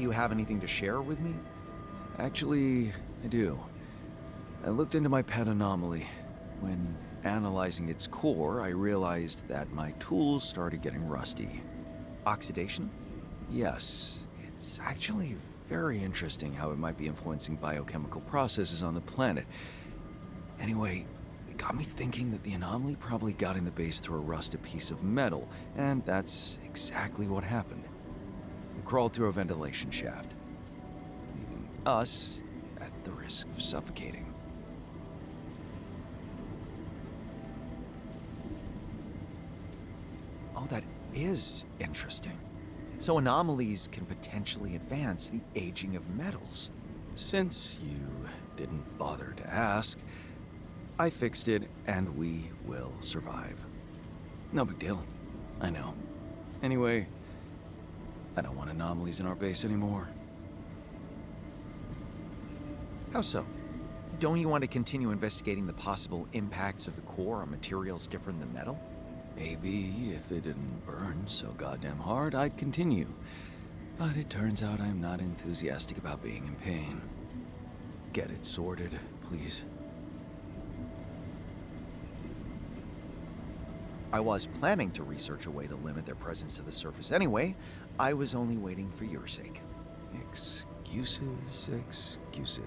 you have anything to share with me? Actually, I do. I looked into my pet anomaly. When analyzing its core, I realized that my tools started getting rusty. Oxidation? Yes, it's actually very interesting how it might be influencing biochemical processes on the planet. Anyway, it got me thinking that the anomaly probably got in the base through a rusted piece of metal, and that's exactly what happened. It crawled through a ventilation shaft, leaving us at the risk of suffocating. Oh, that is interesting. So anomalies can potentially advance the aging of metals. Since you didn't bother to ask, I fixed it and we will survive. No big deal. I know. Anyway, I don't want anomalies in our base anymore. How so? Don't you want to continue investigating the possible impacts of the core on materials different than metal? Maybe if it didn't burn so goddamn hard, I'd continue. But it turns out I'm not enthusiastic about being in pain. Get it sorted, please. I was planning to research a way to limit their presence to the surface anyway. I was only waiting for your sake. Excuses, excuses.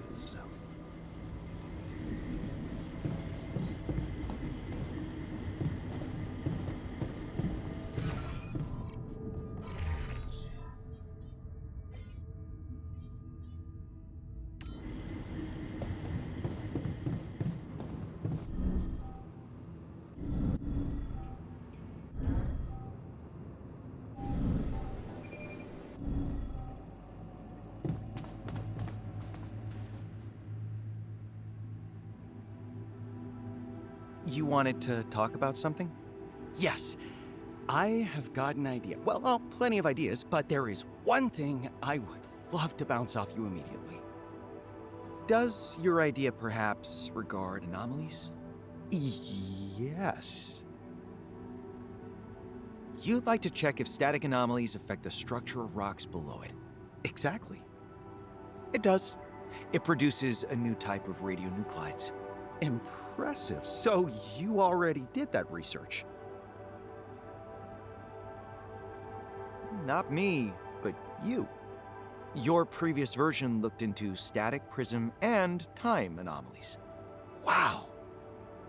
You wanted to talk about something? Yes, I have got an idea. Well, plenty of ideas, but there is one thing I would love to bounce off you immediately. Does your idea perhaps regard anomalies? Yes. You'd like to check if static anomalies affect the structure of rocks below it. Exactly. It does. It produces a new type of radionuclides. Impressive. So you already did that research? Not me, but you. Your previous version looked into static, prism, and time anomalies. Wow.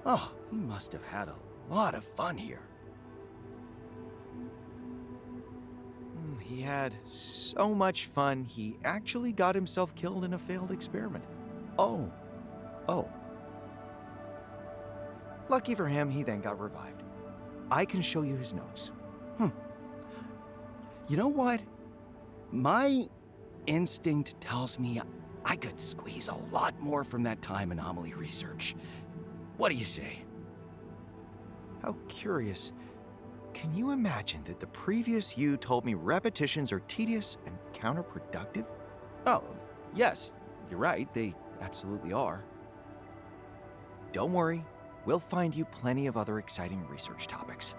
Oh, he must have had a lot of fun here. He had so much fun, he actually got himself killed in a failed experiment. Oh. Lucky for him, he then got revived. I can show you his notes. You know what? My instinct tells me I could squeeze a lot more from that time anomaly research. What do you say? How curious. Can you imagine that the previous you told me repetitions are tedious and counterproductive? Oh, yes, you're right, they absolutely are. Don't worry, we'll find you plenty of other exciting research topics.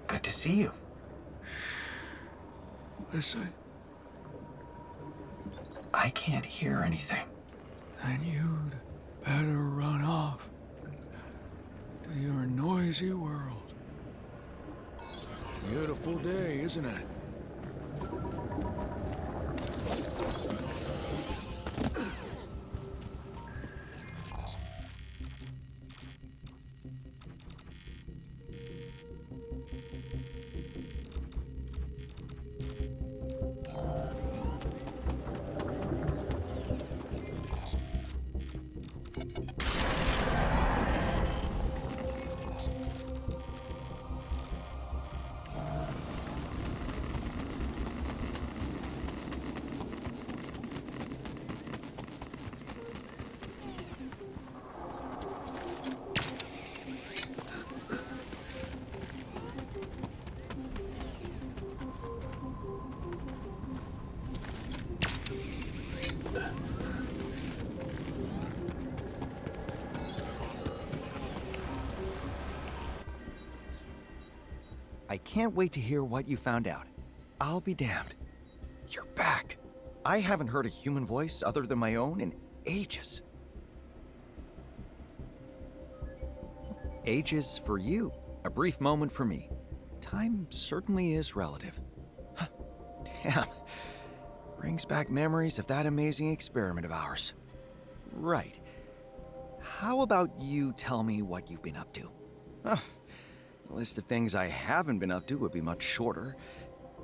Good to see you. Listen, I can't hear anything. then you'd better run off to your noisy world. Beautiful day, isn't it? I can't wait to hear what you found out. I'll be damned. You're back. I haven't heard a human voice other than my own in ages. Ages for you, a brief moment for me. Time certainly is relative. Huh, damn. Brings back memories of that amazing experiment of ours. Right. How about you tell me what you've been up to? Huh. The list of things I haven't been up to would be much shorter.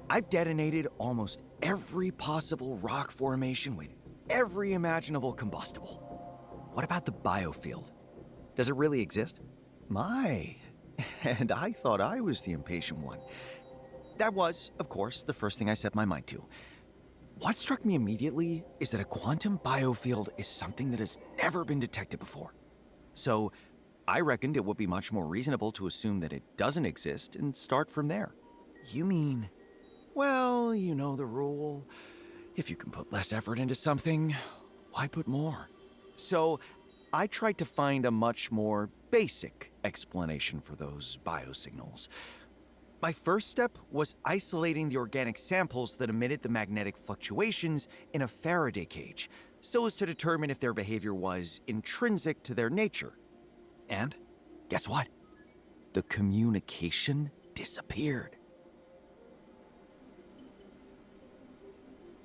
I've detonated almost every possible rock formation with every imaginable combustible. What about the biofield? Does it really exist? My, and I thought I was the impatient one. That was, of course, the first thing I set my mind to. What struck me immediately is that a quantum biofield is something that has never been detected before. So, I reckoned it would be much more reasonable to assume that it doesn't exist and start from there. You mean, well, you know the rule. If you can put less effort into something, why put more? So, I tried to find a much more basic explanation for those biosignals. My first step was isolating the organic samples that emitted the magnetic fluctuations in a Faraday cage, so as to determine if their behavior was intrinsic to their nature. And guess what? The communication disappeared.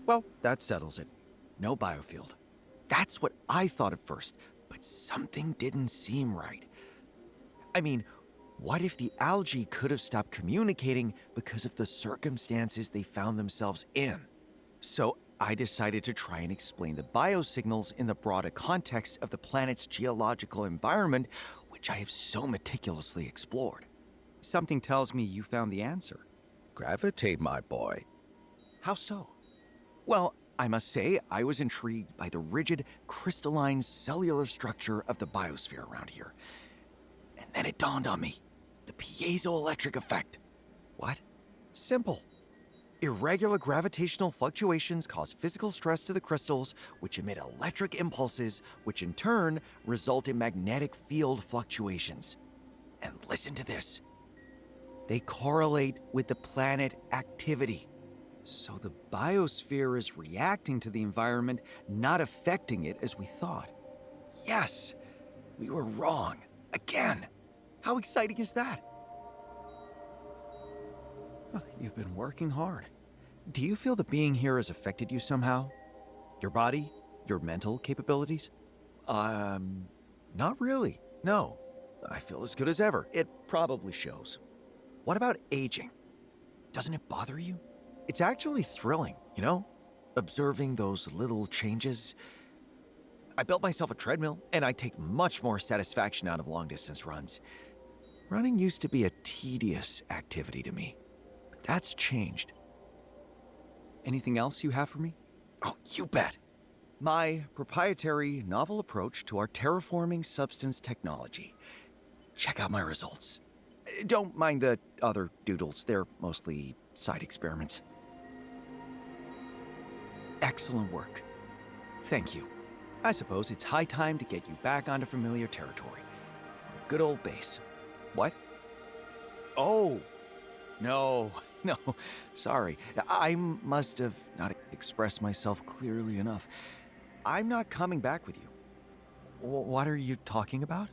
Well, that settles it. No biofield. That's what I thought at first, but something didn't seem right. I mean, what if the algae could have stopped communicating because of the circumstances they found themselves in? So I decided to try and explain the biosignals in the broader context of the planet's geological environment, which I have so meticulously explored. Something tells me you found the answer. Gravitate, my boy. How so? Well, I must say I was intrigued by the rigid, crystalline cellular structure of the biosphere around here. And then it dawned on me. The piezoelectric effect. What? Simple. Irregular gravitational fluctuations cause physical stress to the crystals, which emit electric impulses, which in turn result in magnetic field fluctuations. And listen to this. They correlate with the planet activity. So the biosphere is reacting to the environment, not affecting it as we thought. Yes, we were wrong. Again. How exciting is that? Oh, you've been working hard. Do you feel that being here has affected you somehow? Your body? Your mental capabilities? Not really. No. I feel as good as ever. It probably shows. What about aging? Doesn't it bother you? It's actually thrilling, you know? Observing those little changes. I built myself a treadmill, and I take much more satisfaction out of long-distance runs. Running used to be a tedious activity to me, but that's changed. Anything else you have for me? Oh, you bet. My proprietary novel approach to our terraforming substance technology. Check out my results. Don't mind the other doodles, they're mostly side experiments. Excellent work. Thank you. I suppose it's high time to get you back onto familiar territory. Good old base. What? Oh, no, sorry. I must have not expressed myself clearly enough. I'm not coming back with you. What are you talking about?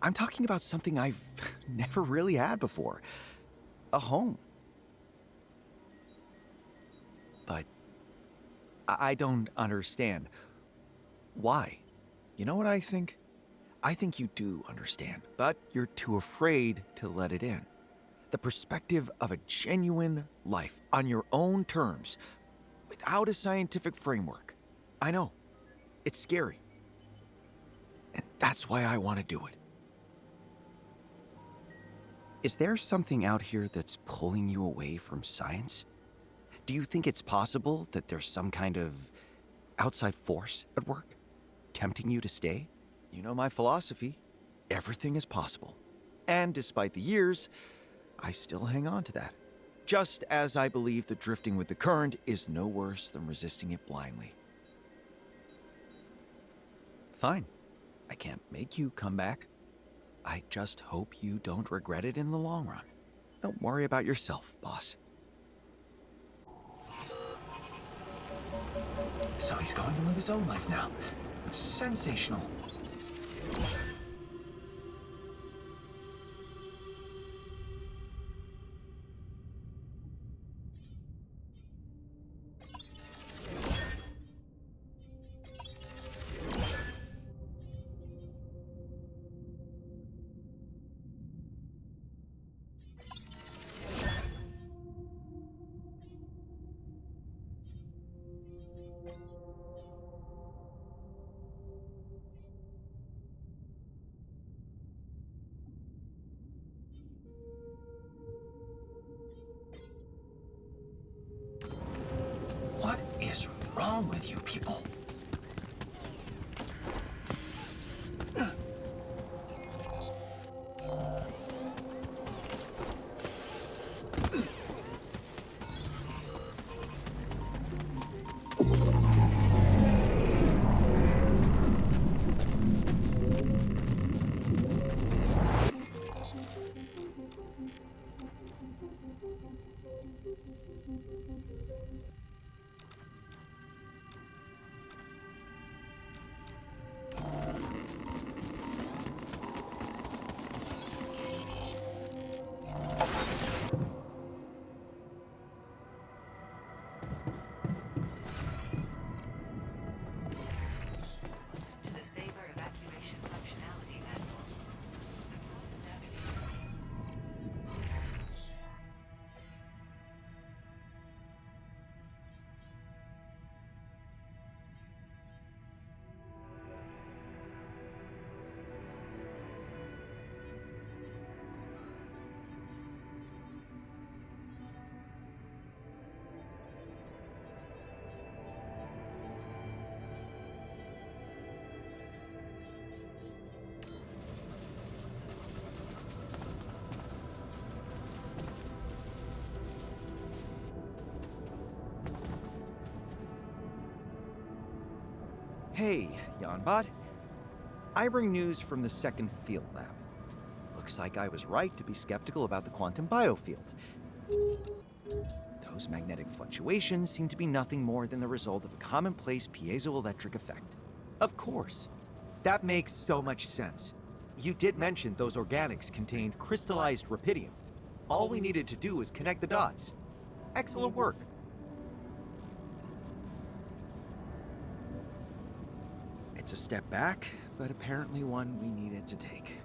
I'm talking about something I've never really had before. A home. But I don't understand. Why? You know what I think? I think you do understand, but you're too afraid to let it in. The perspective of a genuine life on your own terms, without a scientific framework. I know. It's scary. And that's why I want to do it. Is there something out here that's pulling you away from science? Do you think it's possible that there's some kind of outside force at work, tempting you to stay? You know my philosophy. Everything is possible. And despite the years, I still hang on to that. Just as I believe that drifting with the current is no worse than resisting it blindly. Fine. I can't make you come back. I just hope you don't regret it in the long run. Don't worry about yourself, boss. So he's going to live his own life now. Sensational. What is wrong with you people? To the Saber evacuation functionality manual. Hey, Yanbot. I bring news from the second field lab. Looks like I was right to be skeptical about the quantum biofield. Those magnetic fluctuations seem to be nothing more than the result of a commonplace piezoelectric effect. Of course. That makes so much sense. You did mention those organics contained crystallized rubidium. All we needed to do was connect the dots. Excellent work. It's a step back, but apparently one we needed to take.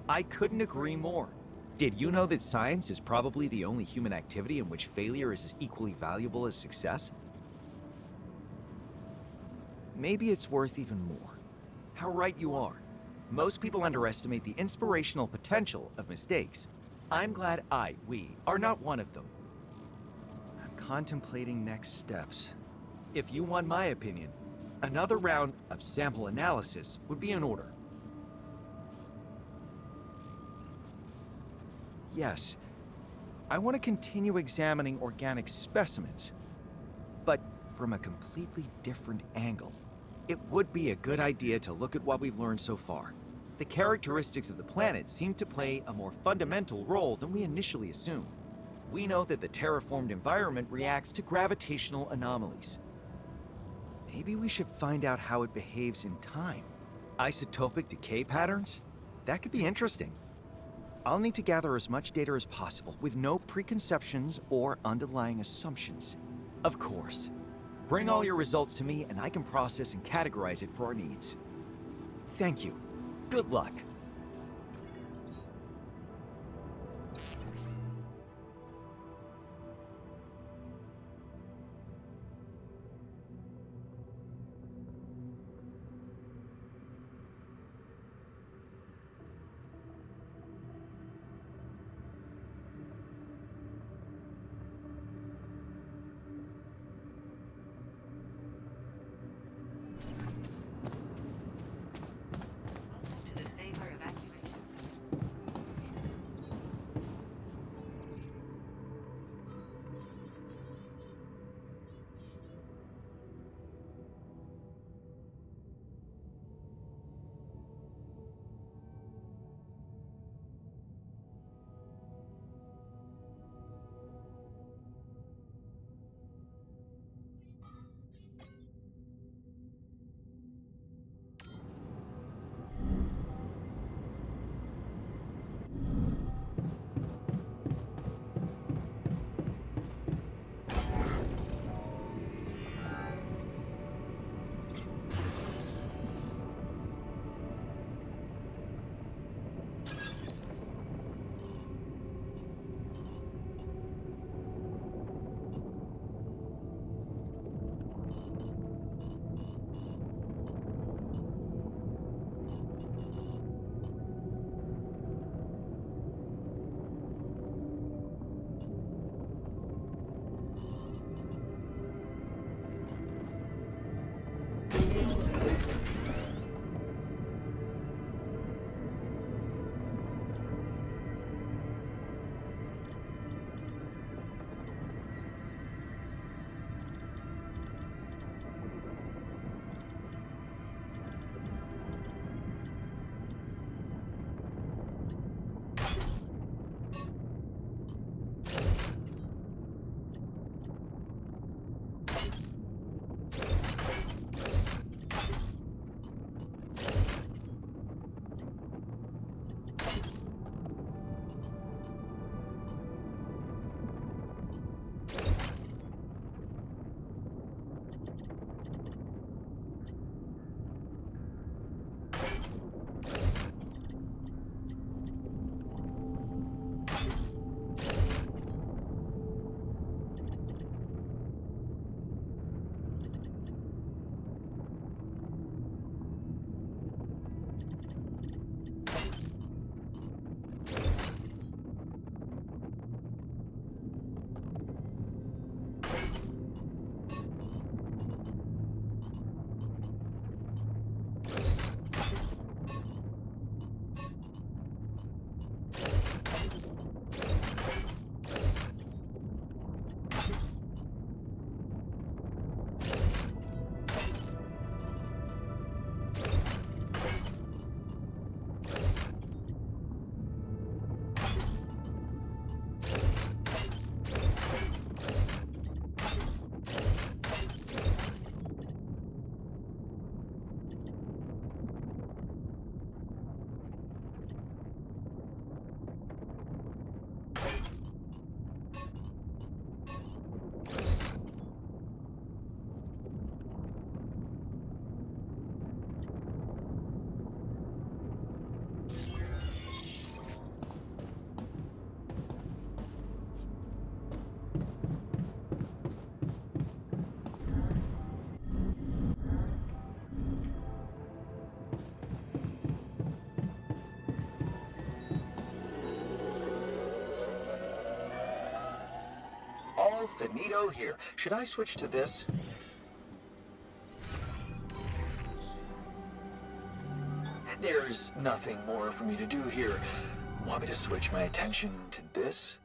I couldn't agree more. Did you know that science is probably the only human activity in which failure is as equally valuable as success? Maybe it's worth even more. How right you are. Most people underestimate the inspirational potential of mistakes. I'm glad we are not one of them. I'm contemplating next steps. If you want my opinion, another round of sample analysis would be in order. Yes, I want to continue examining organic specimens, but from a completely different angle. It would be a good idea to look at what we've learned so far. The characteristics of the planet seem to play a more fundamental role than we initially assumed. We know that the terraformed environment reacts to gravitational anomalies. Maybe we should find out how it behaves in time. Isotopic decay patterns? That could be interesting. I'll need to gather as much data as possible with no preconceptions or underlying assumptions. Of course. Bring all your results to me and I can process and categorize it for our needs. Thank you. Good luck. All finito here. Should I switch to this? There's nothing more for me to do here. Want me to switch my attention to this?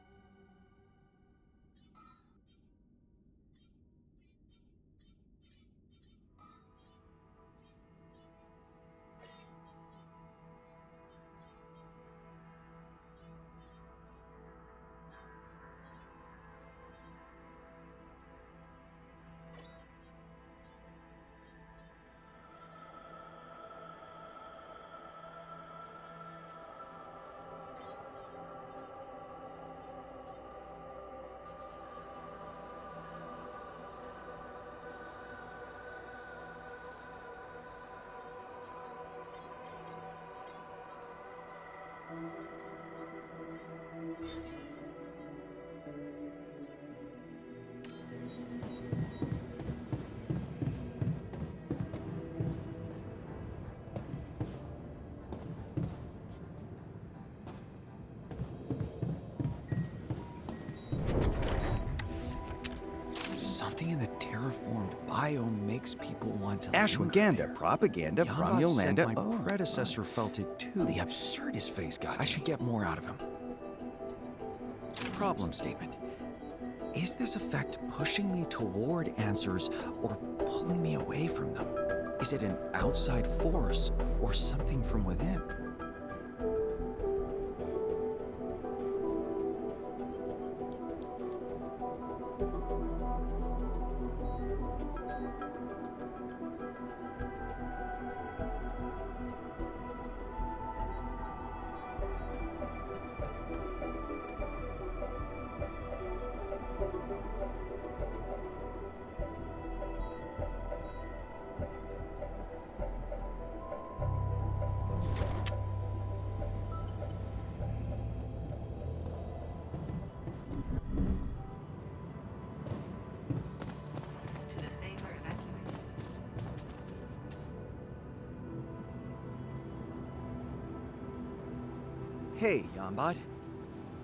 Something in the terraformed biome makes people want to Ashwagandha live propaganda there. from Yambat said Yolanda. my predecessor felt it too. The absurdist face got I should get more out of him. Problem statement. Is this effect pushing me toward answers or pulling me away from them? Is it an outside force or something from within? To the safer evacuation. Hey, Yambad.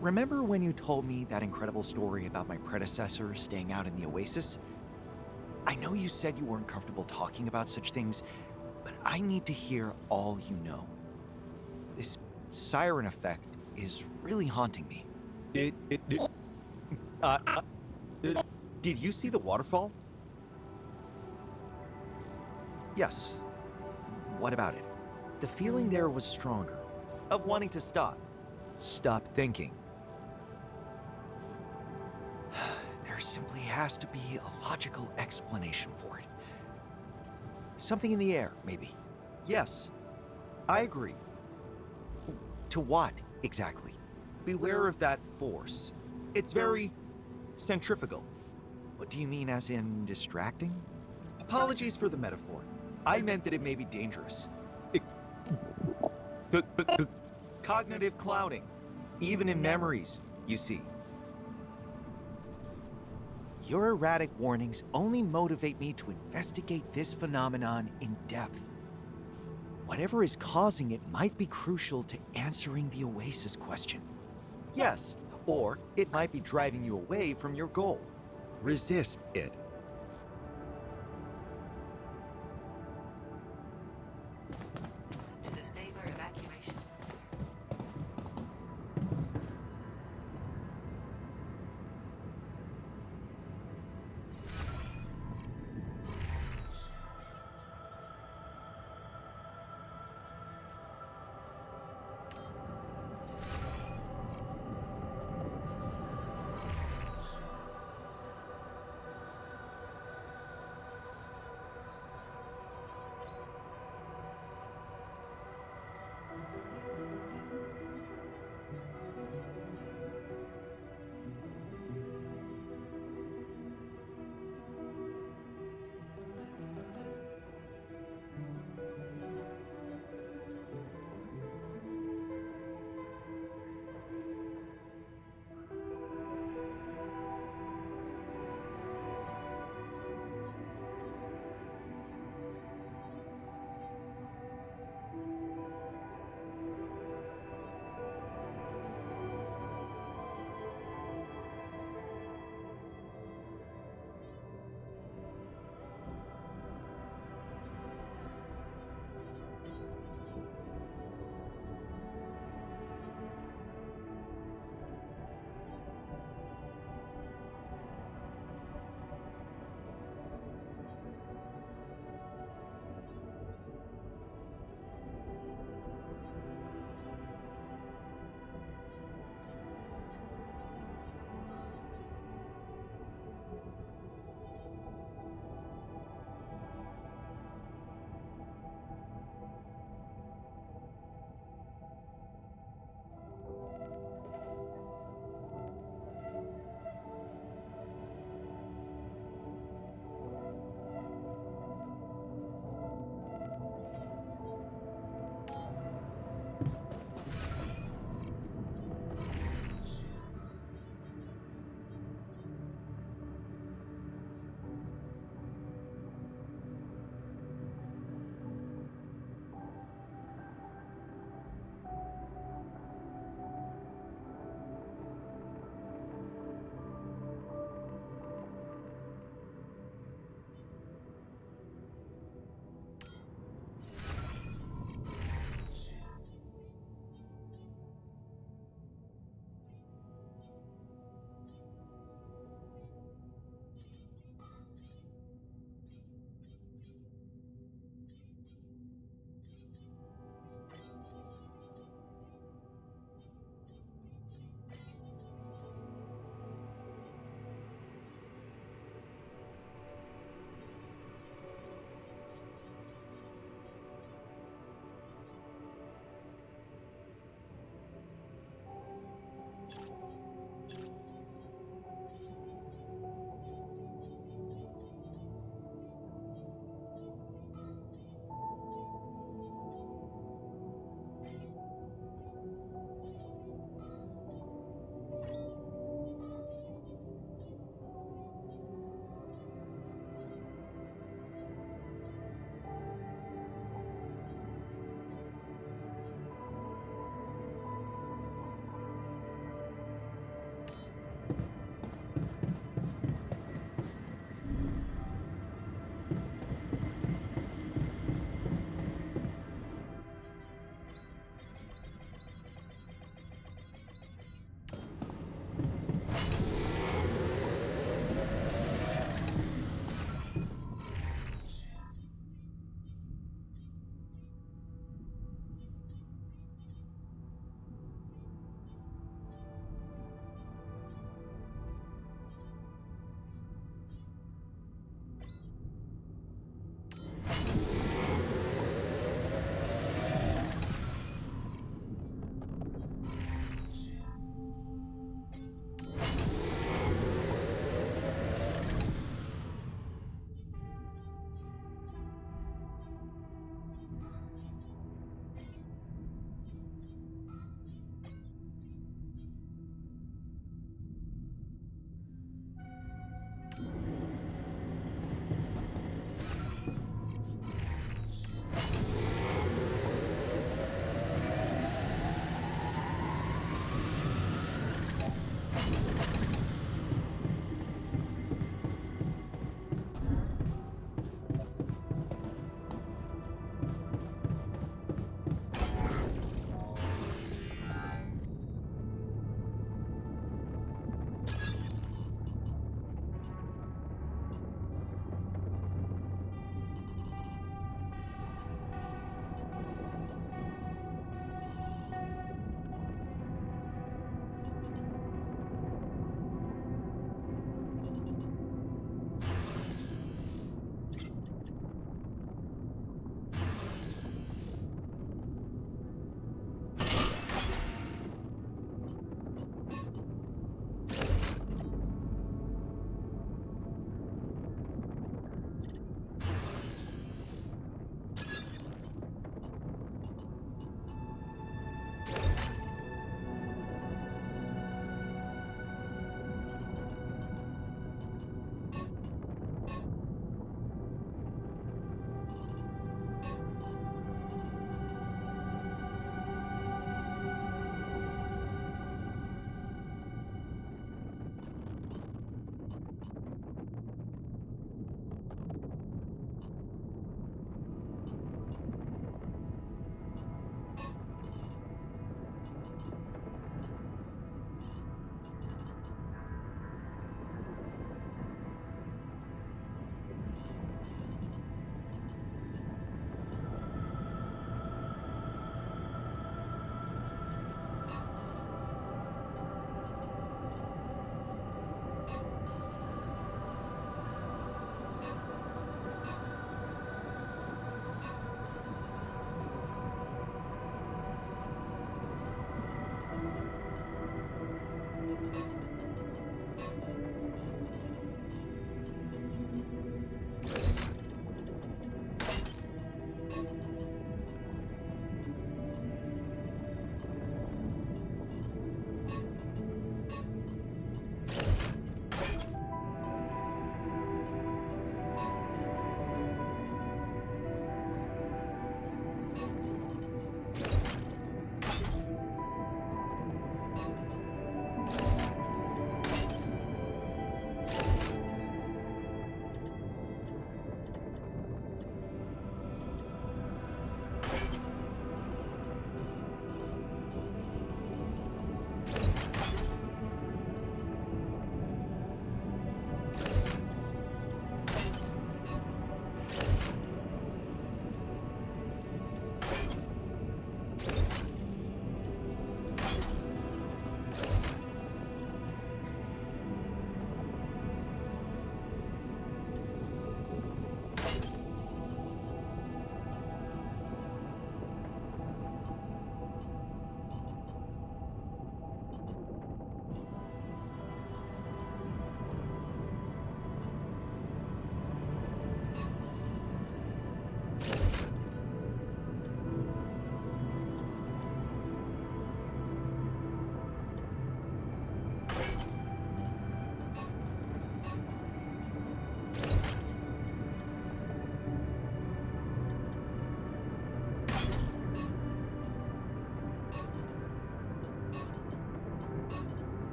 Remember when you told me that incredible story about my predecessor staying out in the Oasis? I know you said you weren't comfortable talking about such things, but I need to hear all you know. This siren effect is really haunting me. Did you see the waterfall? Yes. What about it? The feeling there was stronger, of wanting to stop. Stop thinking. There simply has to be a logical explanation for it. Something in the air, maybe. Yes, I agree. To what, exactly? Beware of that force. It's very centrifugal. What do you mean, as in distracting? Apologies for the metaphor. I meant that it may be dangerous. Cognitive clouding. Even in memories, you see. Your erratic warnings only motivate me to investigate this phenomenon in depth. Whatever is causing it might be crucial to answering the Oasis question. Yes, or it might be driving you away from your goal. Resist it.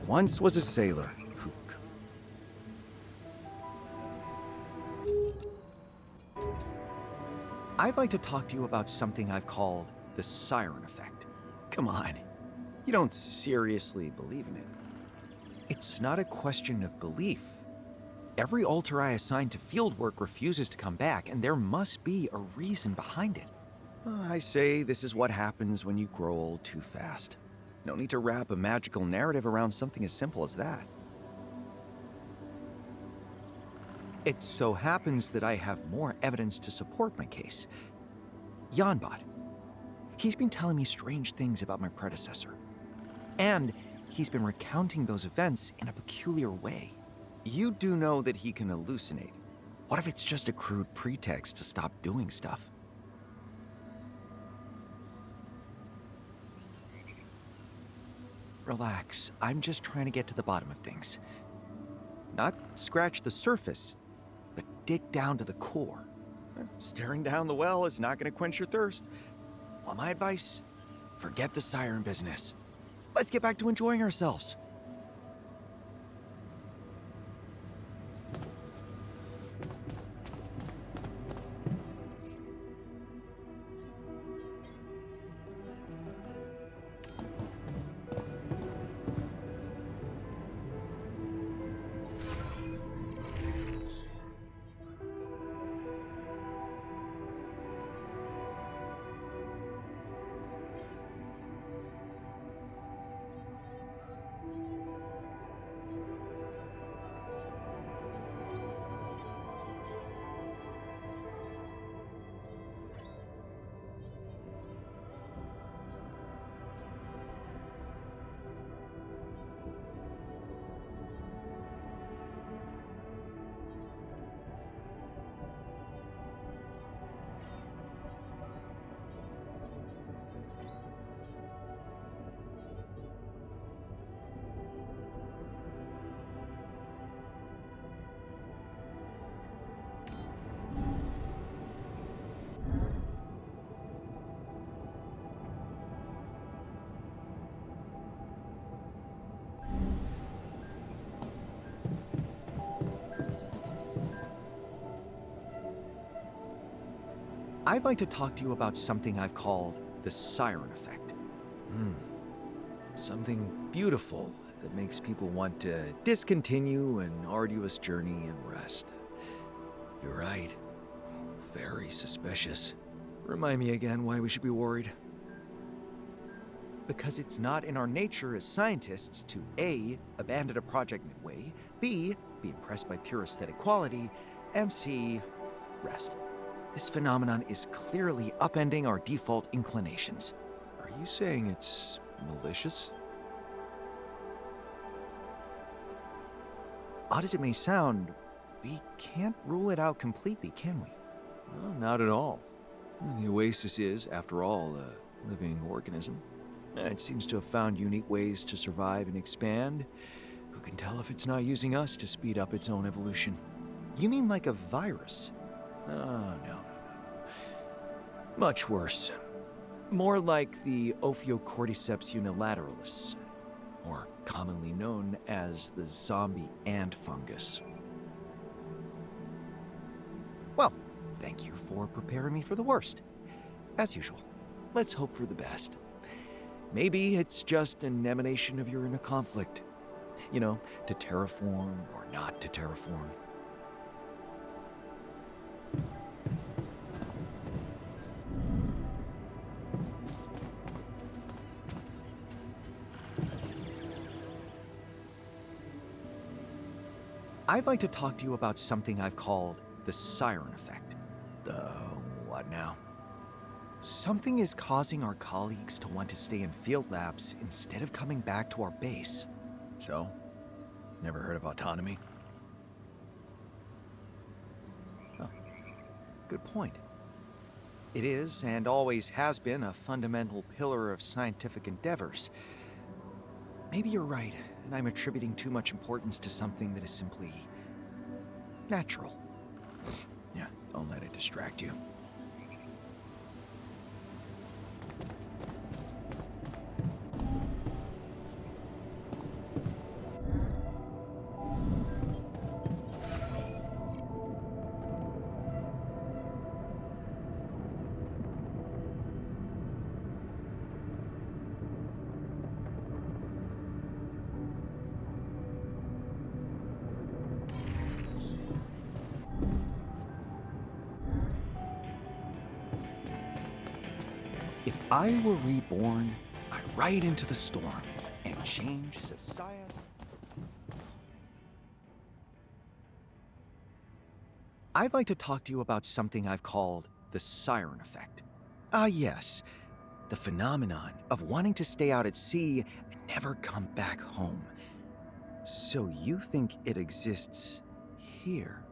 once was a sailor. I'd like to talk to you about something I've called the siren effect. Come on, you don't seriously believe in it. It's not a question of belief. Every alter I assign to fieldwork refuses to come back, and there must be a reason behind it. I say this is what happens when you grow old too fast. No need to wrap a magical narrative around something as simple as that. It so happens that I have more evidence to support my case. Yanbot. He's been telling me strange things about my predecessor. And he's been recounting those events in a peculiar way. You do know that he can hallucinate. What if it's just a crude pretext to stop doing stuff? Relax, I'm just trying to get to the bottom of things. Not scratch the surface, but dig down to the core. Staring down the well is not going to quench your thirst. Well, my advice, forget the siren business. Let's get back to enjoying ourselves. I'd like to talk to you about something I've called the siren effect. Something beautiful that makes people want to discontinue an arduous journey and rest. You're right. Very suspicious. Remind me again why we should be worried. Because it's not in our nature as scientists to A, abandon a project midway, B, be impressed by pure aesthetic quality, and C, rest. This phenomenon is clearly upending our default inclinations. Are you saying it's malicious? Odd as it may sound, we can't rule it out completely, can we? No, not at all. The Oasis is, after all, a living organism. And it seems to have found unique ways to survive and expand. Who can tell if it's not using us to speed up its own evolution? You mean like a virus? Oh, no. Much worse. More like the Ophiocordyceps unilateralis, more commonly known as the zombie ant fungus. Well, thank you for preparing me for the worst. As usual, let's hope for the best. Maybe it's just an emanation of your inner conflict. You know, to terraform or not to terraform. I'd like to talk to you about something I've called the siren effect. The what now? Something is causing our colleagues to want to stay in field labs instead of coming back to our base. So? Never heard of autonomy? Oh, good point. It is, and always has been, a fundamental pillar of scientific endeavors. Maybe you're right, and I'm attributing too much importance to something that is simply natural. Yeah, don't let it distract you. If I were reborn, I'd ride into the storm and change society. I'd like to talk to you about something I've called the siren effect. Ah, yes, the phenomenon of wanting to stay out at sea and never come back home. So you think it exists here?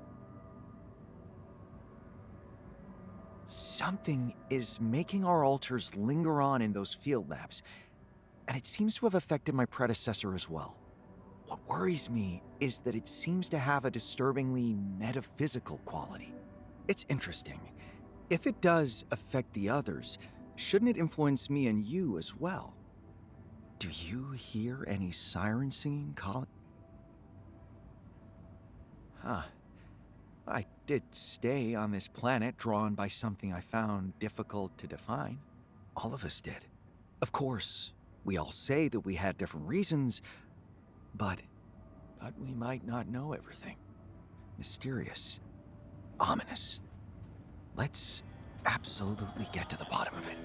Something is making our altars linger on in those field labs, and it seems to have affected my predecessor as well. What worries me is that it seems to have a disturbingly metaphysical quality. It's interesting. If it does affect the others, shouldn't it influence me and you as well? Do you hear any siren singing, Colin? Huh. I did stay on this planet drawn by something I found difficult to define. All of us did. Of course, we all say that we had different reasons, but we might not know everything. Mysterious. Ominous. Let's absolutely get to the bottom of it.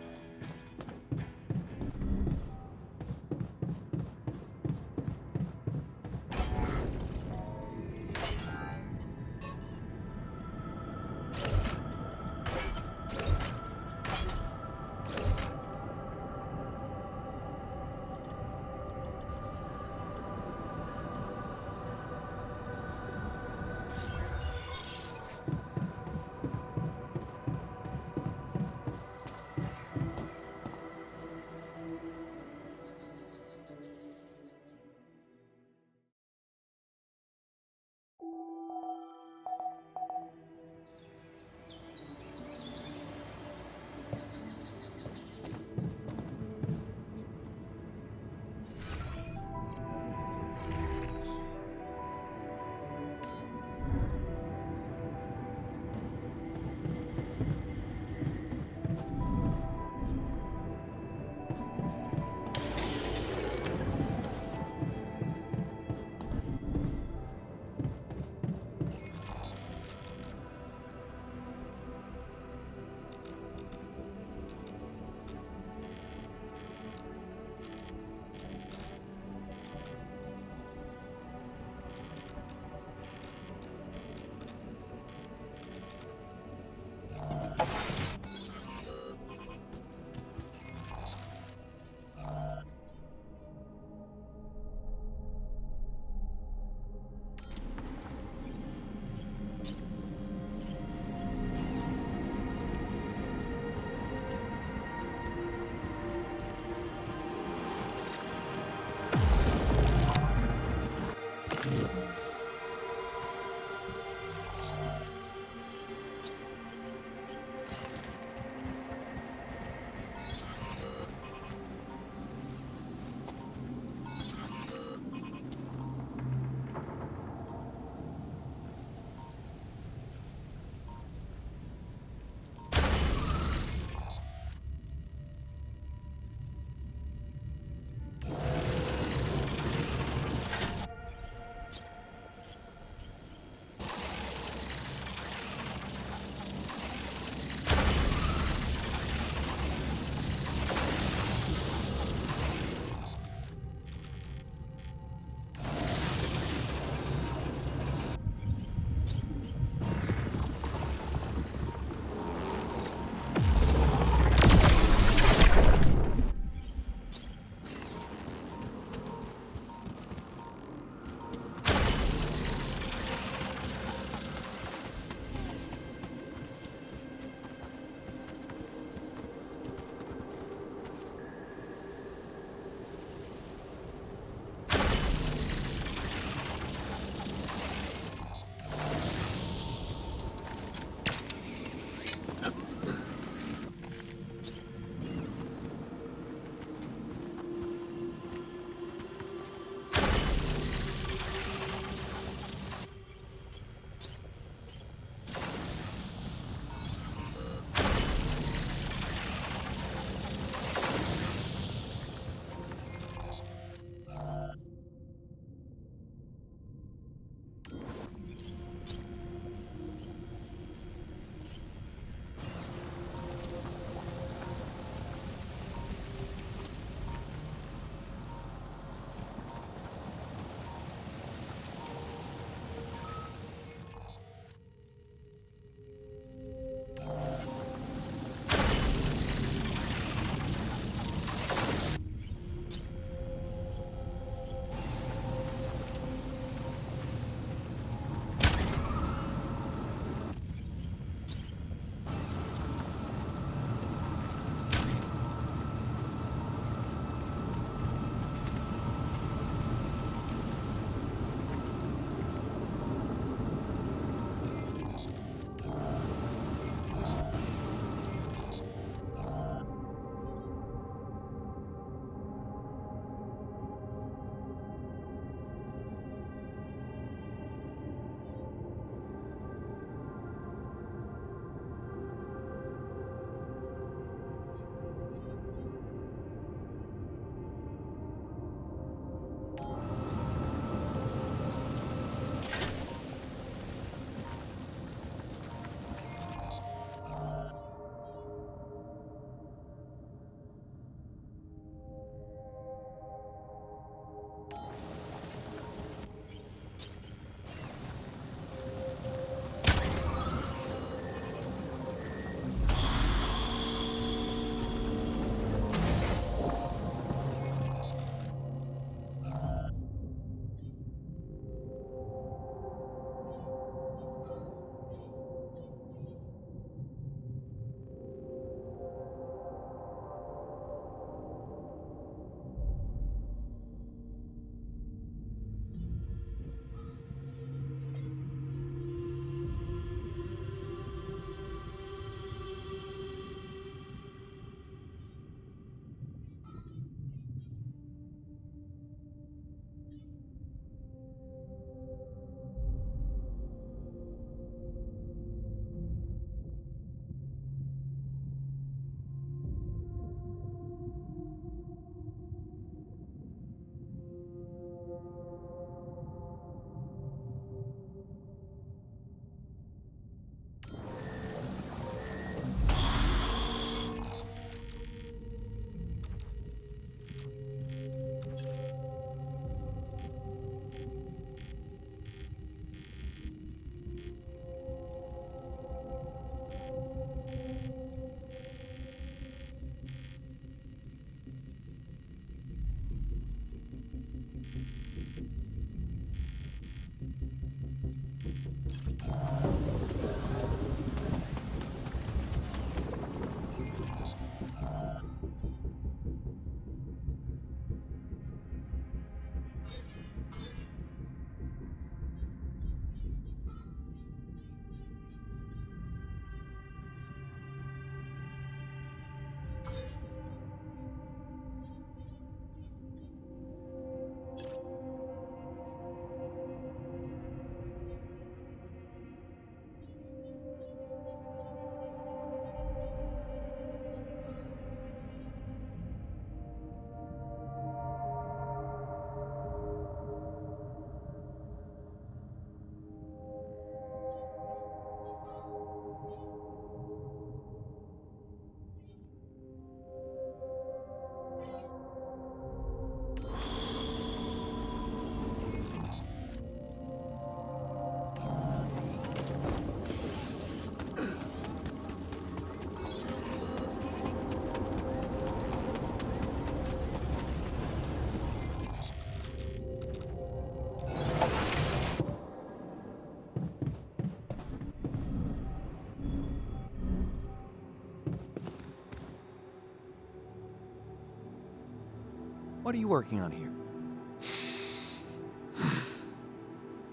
What are you working on here?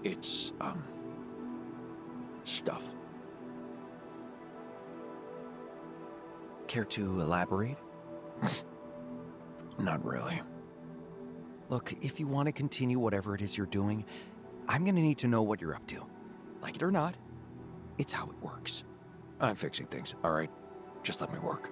It's, stuff. Care to elaborate? Not really. Look, if you want to continue whatever it is you're doing, I'm gonna need to know what you're up to. Like it or not, it's how it works. I'm fixing things, all right? Just let me work.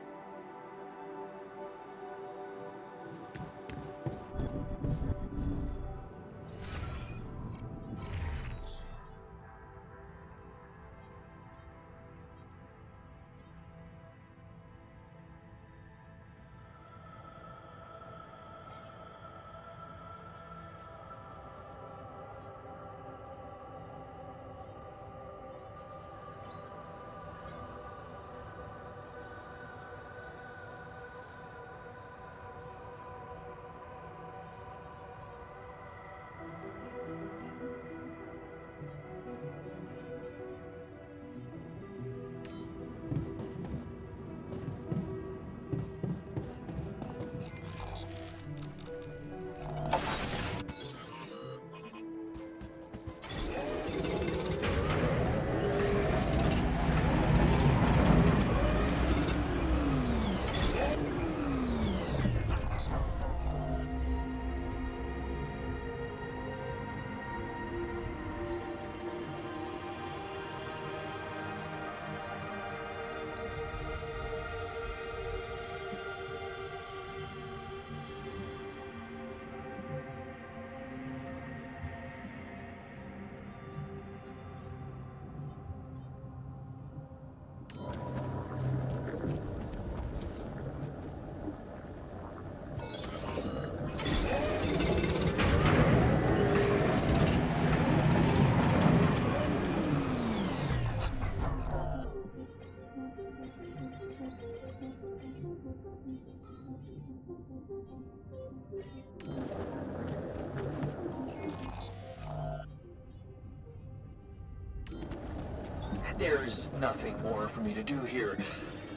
There's nothing more for me to do here.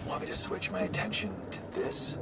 Want me to switch my attention to this?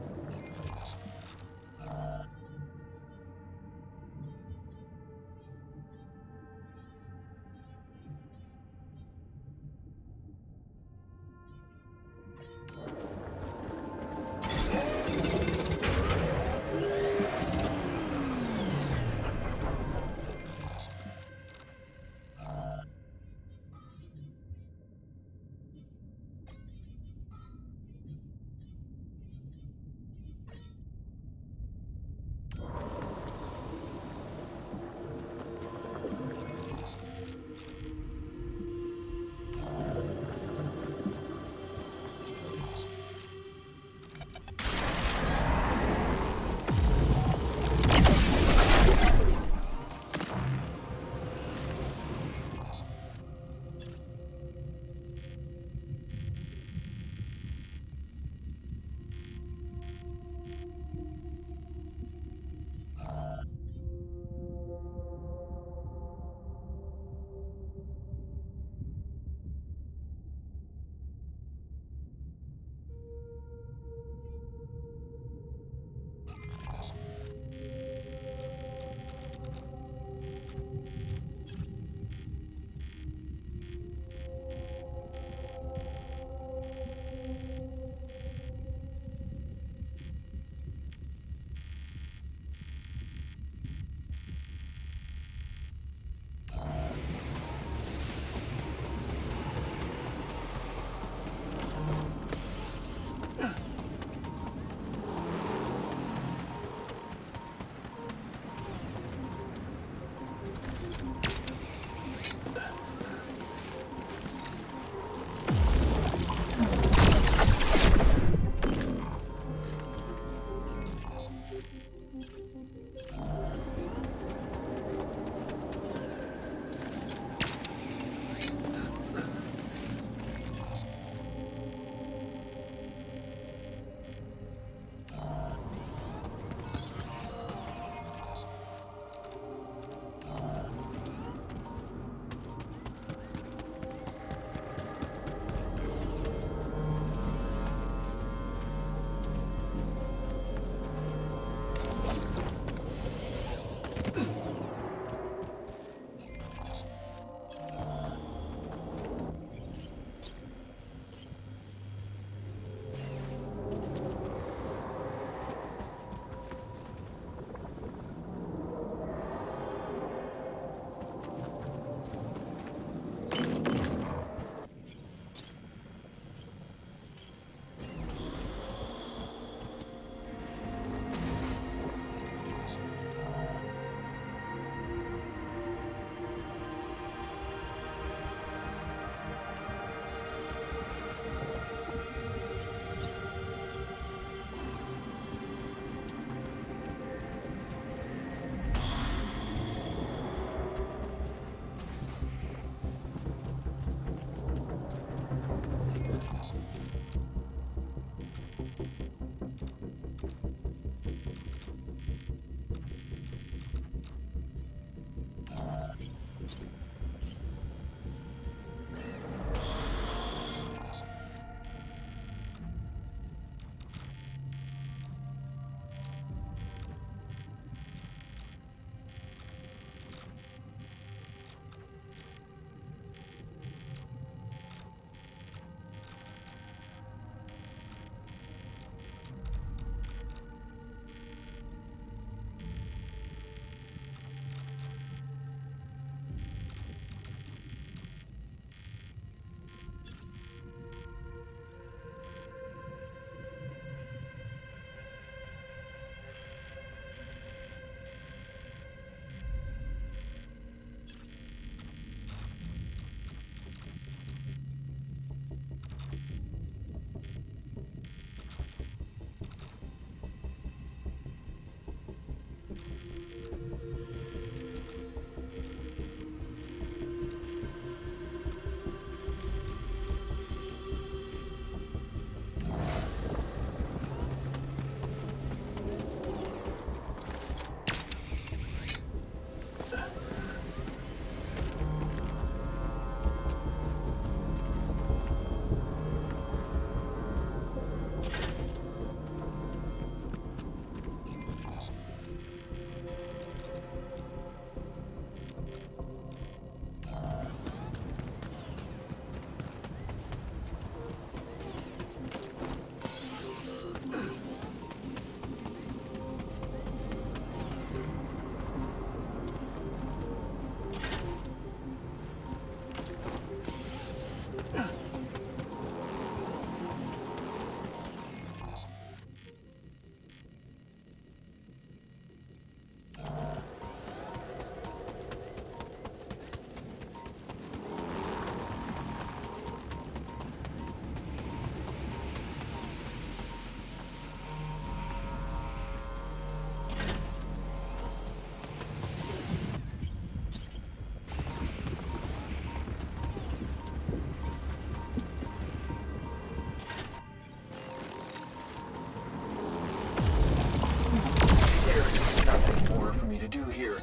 here.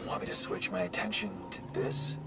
Want me to switch my attention to this?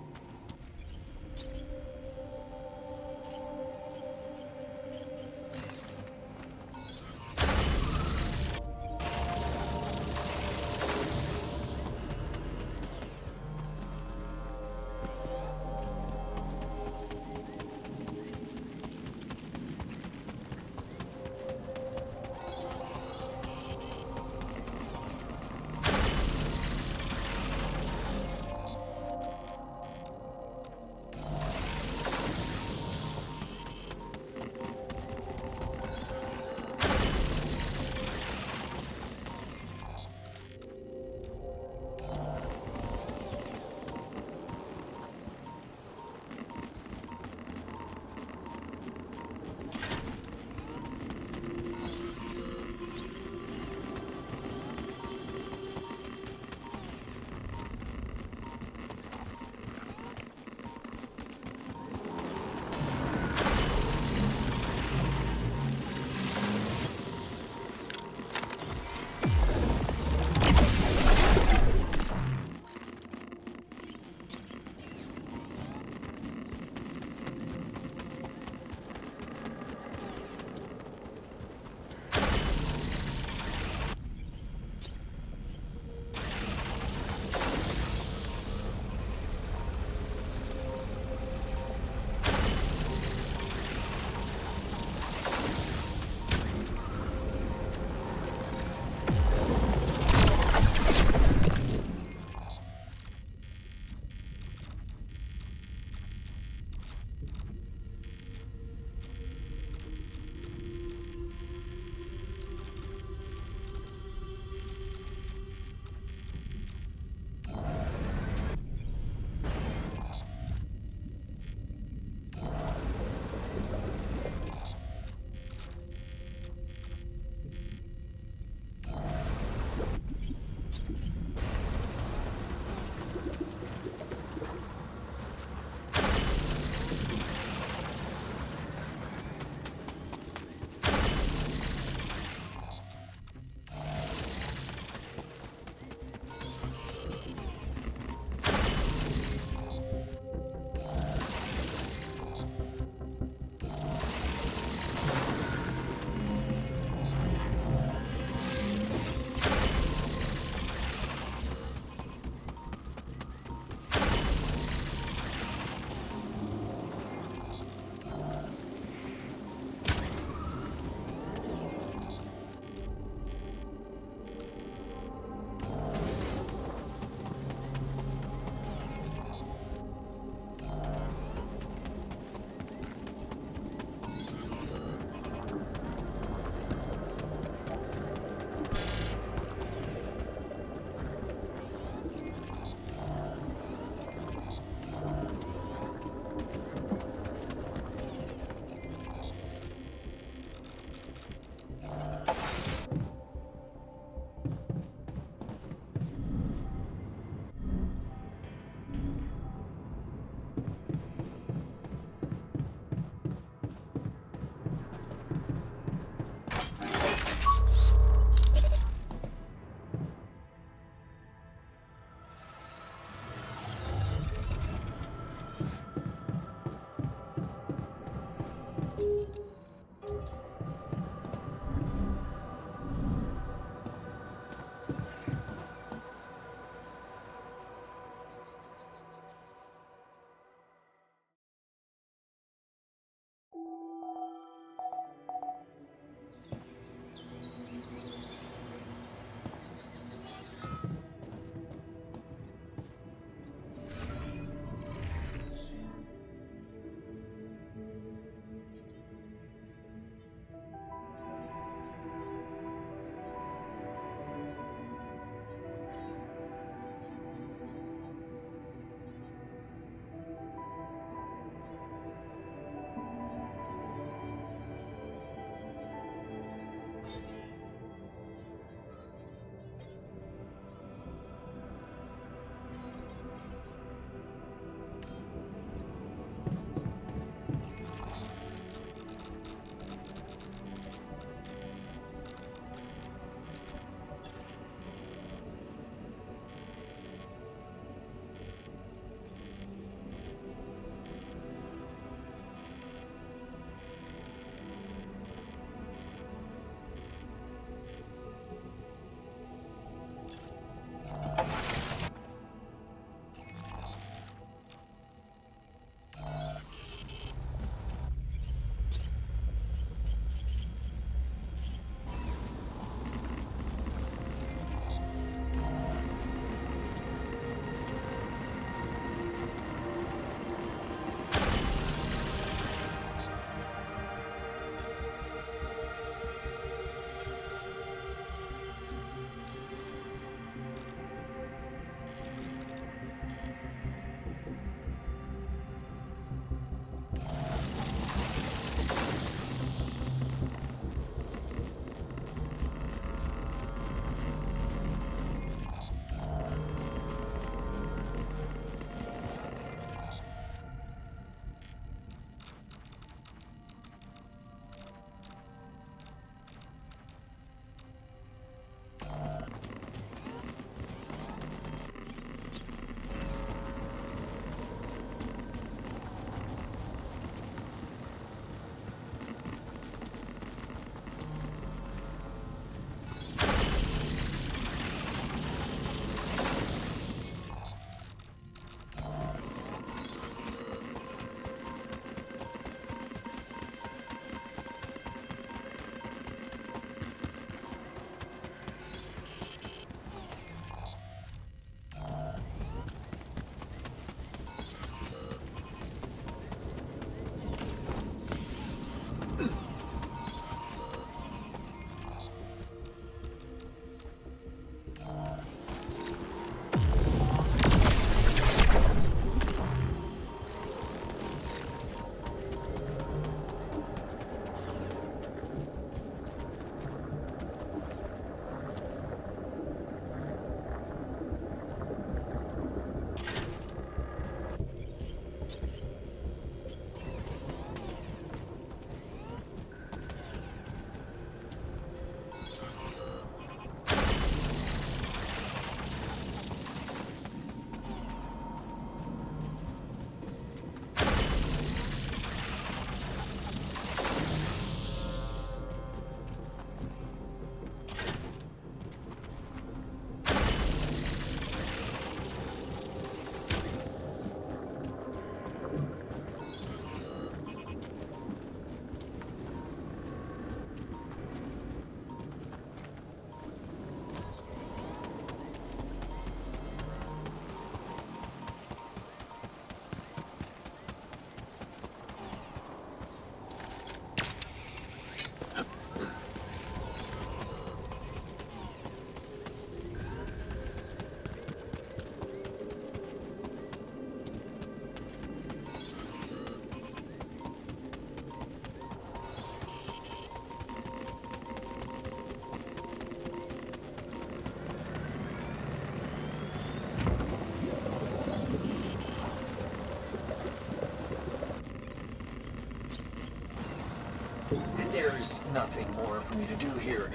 There's nothing more for me to do here.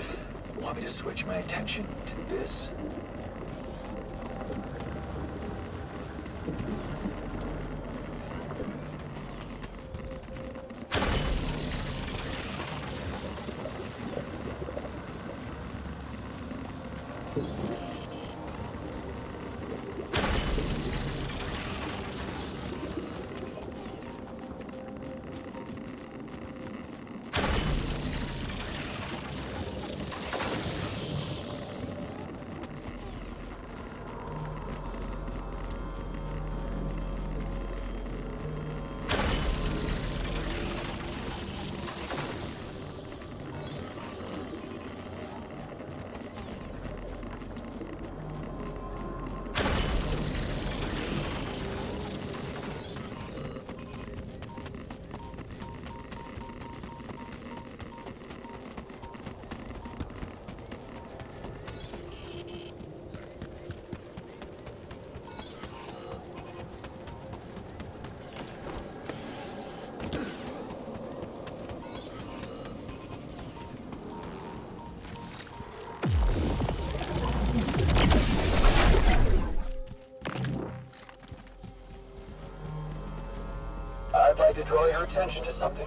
Want me to switch my attention to this? I'd like to draw your attention to something.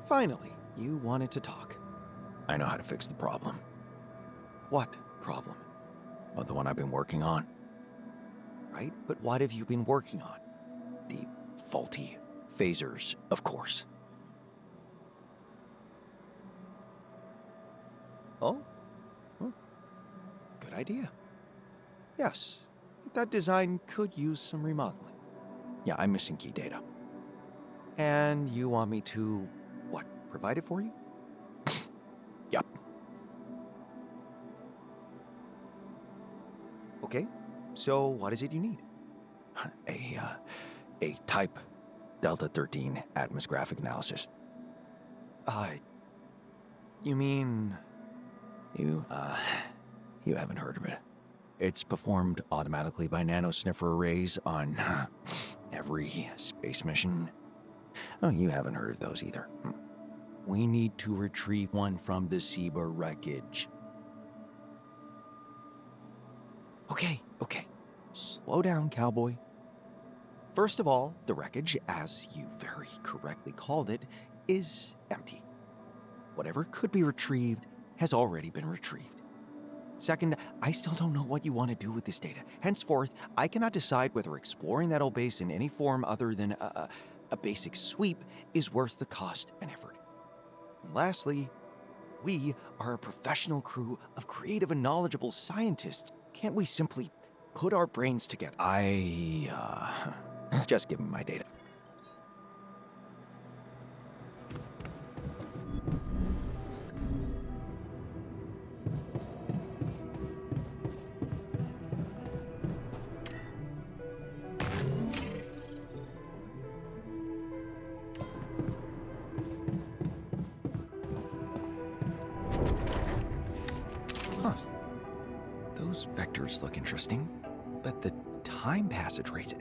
Finally, you wanted to talk. I know how to fix the problem. What problem? Well, the one I've been working on. Right? But what have you been working on? The faulty phasers, of course. Oh? Well, good idea. Yes, that design could use some remodeling. Yeah, I'm missing key data. And you want me to, what, provide it for you? Yup. Okay, so what is it you need? A type Delta 13 atmosgraphic analysis. You mean... You haven't heard of it. It's performed automatically by nanosniffer arrays on every space mission. Oh, you haven't heard of those either. We need to retrieve one from the Seba wreckage. Okay. Slow down, cowboy. First of all, the wreckage, as you very correctly called it, is empty. Whatever could be retrieved has already been retrieved. Second, I still don't know what you want to do with this data. Henceforth, I cannot decide whether exploring that old base in any form other than a basic sweep is worth the cost and effort. And lastly, we are a professional crew of creative and knowledgeable scientists. Can't we simply put our brains together? Just give me my data. Those vectors look interesting, but the time passage rates...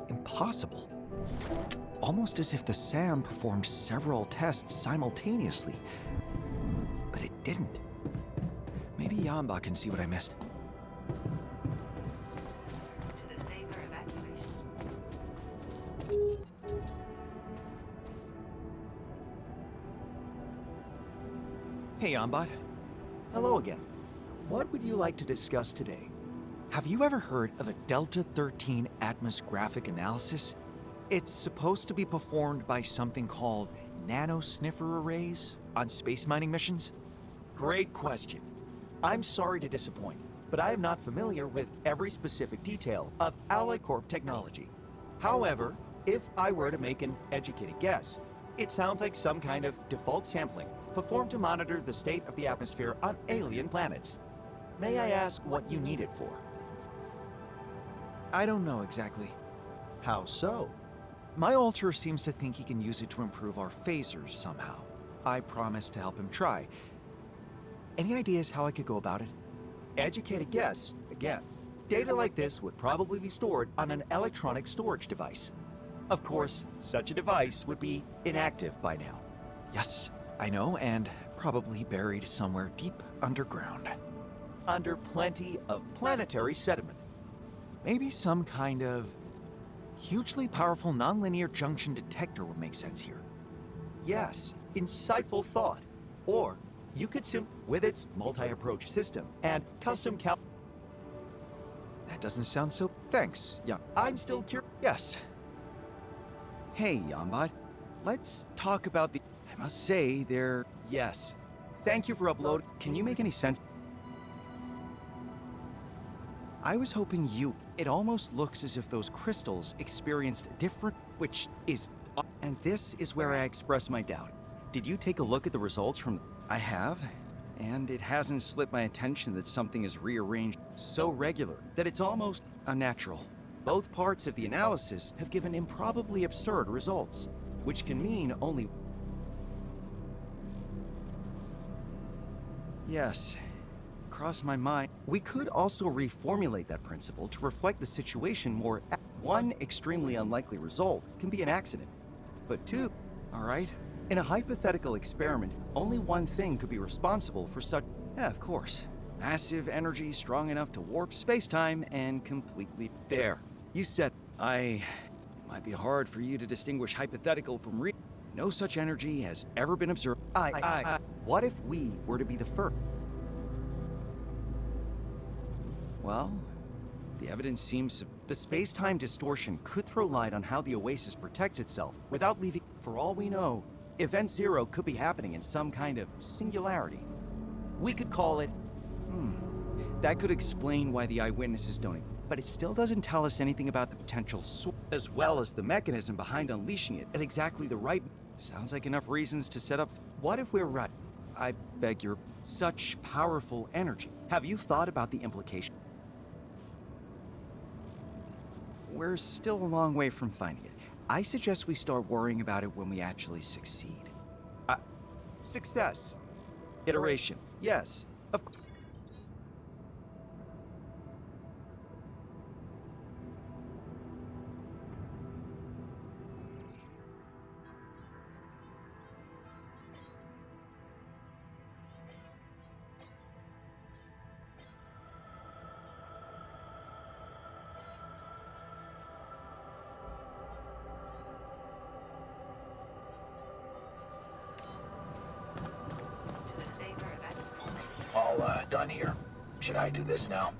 impossible. Almost as if the SAM performed several tests simultaneously. But it didn't. Maybe Yamba can see what I missed. To the Saber evacuation. Hey, Ombot. Hello again. What would you like to discuss today? Have you ever heard of a Delta 13 atmosgraphic analysis? It's supposed to be performed by something called nanosniffer arrays on space mining missions? Great question. I'm sorry to disappoint, but I am not familiar with every specific detail of Alloy Corp technology. However, if I were to make an educated guess, it sounds like some kind of default sampling performed to monitor the state of the atmosphere on alien planets. May I ask what you need it for? I don't know exactly. How so? My alter seems to think he can use it to improve our phasers somehow. I promise to help him try. Any ideas how I could go about it? Educated guess, again. Data like this would probably be stored on an electronic storage device. Of course, such a device would be inactive by now. Yes, I know, and probably buried somewhere deep underground. Under plenty of planetary sediment. Maybe some kind of hugely powerful nonlinear junction detector would make sense here. Yes, insightful thought. Or you could with its multi-approach system and custom That doesn't sound so... Thanks, yeah. I'm still curious. Yes. Hey, Yambot. Let's talk about the... I must say, they're... Yes. Thank you for uploading. Can you make any sense? I was hoping you... It almost looks as if those crystals experienced different... Which is... And this is where I express my doubt. Did you take a look at the results from... I have. And it hasn't slipped my attention that something is rearranged so regular that it's almost unnatural. Both parts of the analysis have given improbably absurd results, which can mean only... Yes, crossed my mind. We could also reformulate that principle to reflect the situation more. One extremely unlikely result can be an accident, but two, all right? In a hypothetical experiment, only one thing could be responsible for such... Yeah, of course. Massive energy strong enough to warp space-time and completely... There. You said... It might be hard for you to distinguish hypothetical from real. No such energy has ever been observed. What if we were to be the first? Well, the evidence seems... The space-time distortion could throw light on how the Oasis protects itself without leaving... For all we know, Event Zero could be happening in some kind of singularity. We could call it... That could explain why the eyewitnesses don't... But it still doesn't tell us anything about the potential source, as well as the mechanism behind unleashing it at exactly the right... Sounds like enough reasons to set up... What if we're right? I beg your... Such powerful energy. Have you thought about the implication? We're still a long way from finding it. I suggest we start worrying about it when we actually succeed. Success. Iteration. Yes. Of course. To the Saber evacuation. All done here. Should I do this now?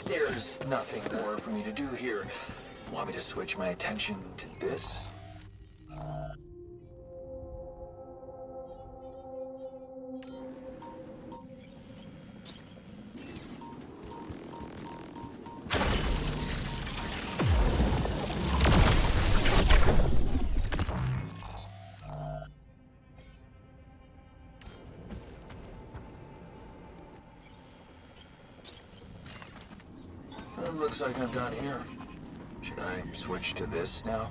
There's nothing more for me to do here. Want me to switch my attention to this? Looks like I'm done here. Should I switch to this now?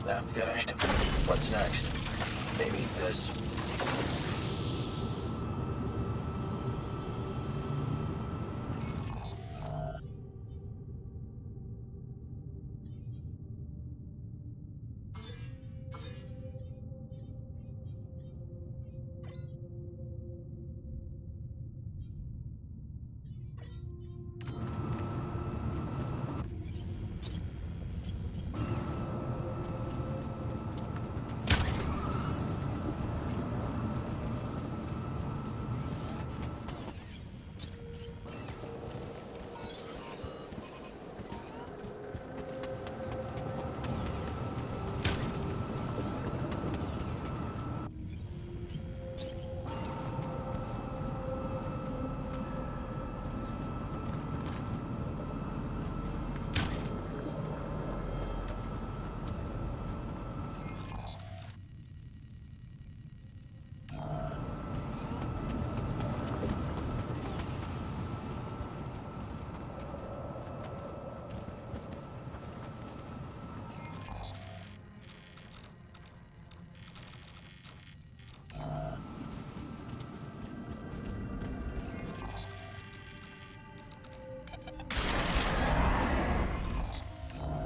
That finished. What's next? Maybe this.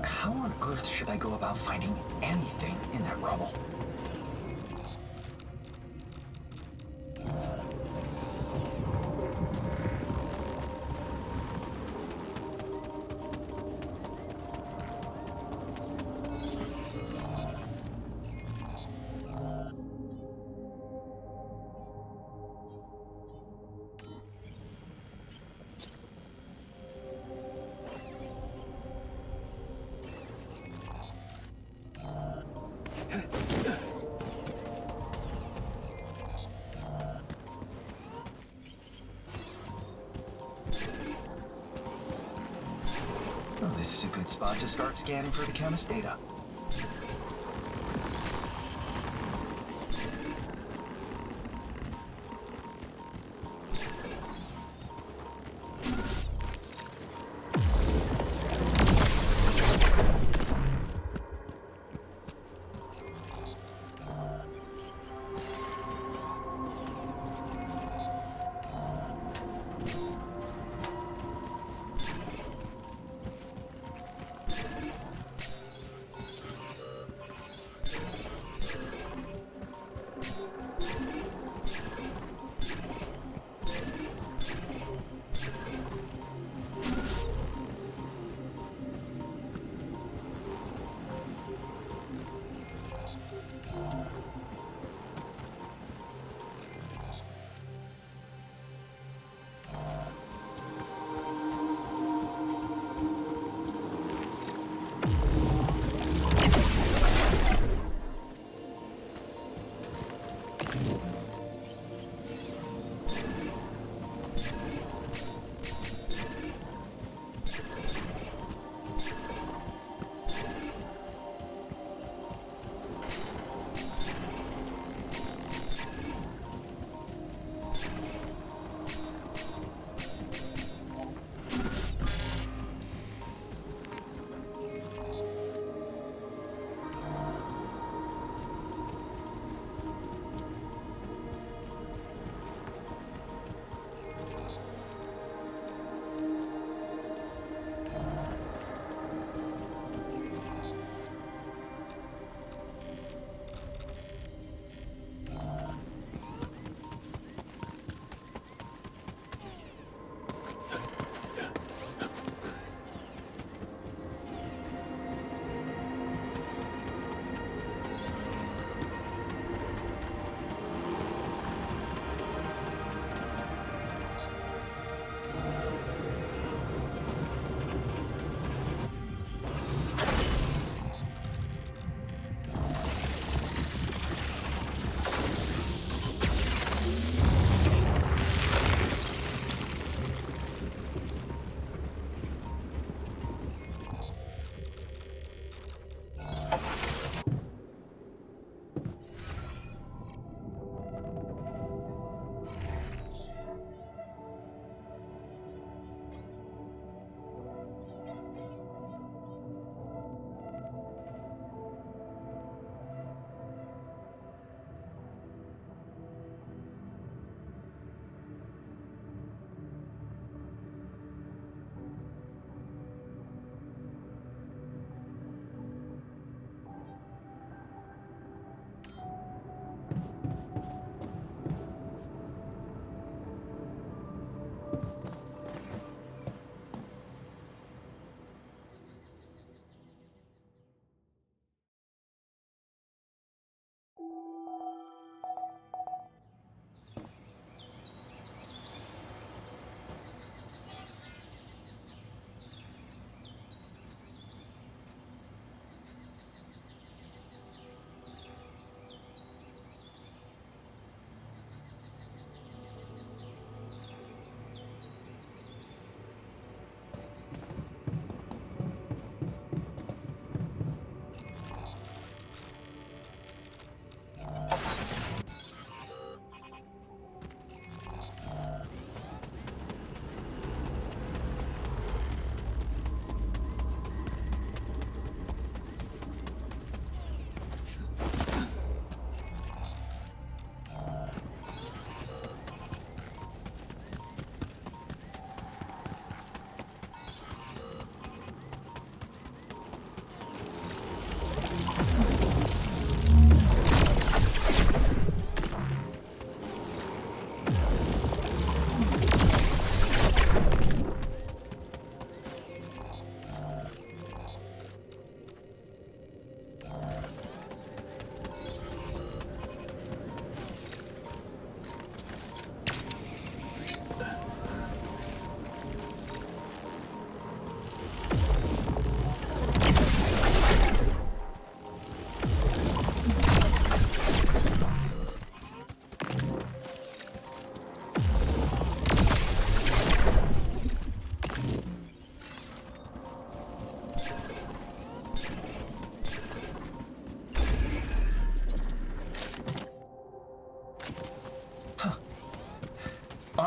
How on earth should I go about finding anything in that rubble? Well, this is a good spot to start scanning for the chemist data.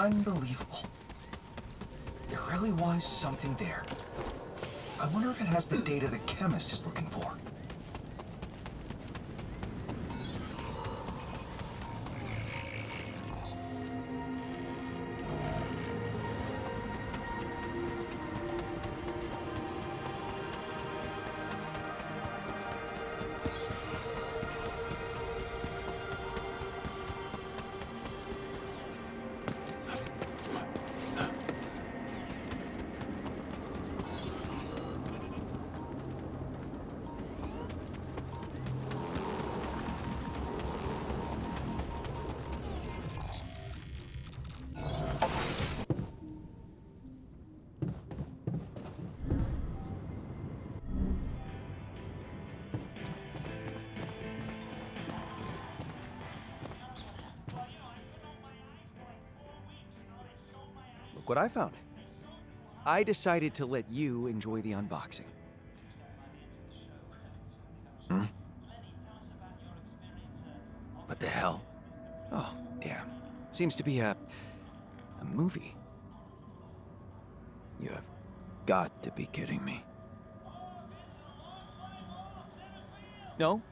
Unbelievable. There really was something there. I wonder if it has the data the chemist is looking for. Look what I found. I decided to let you enjoy the unboxing. What the hell? Oh, damn. Seems to be a movie. You have got to be kidding me. No,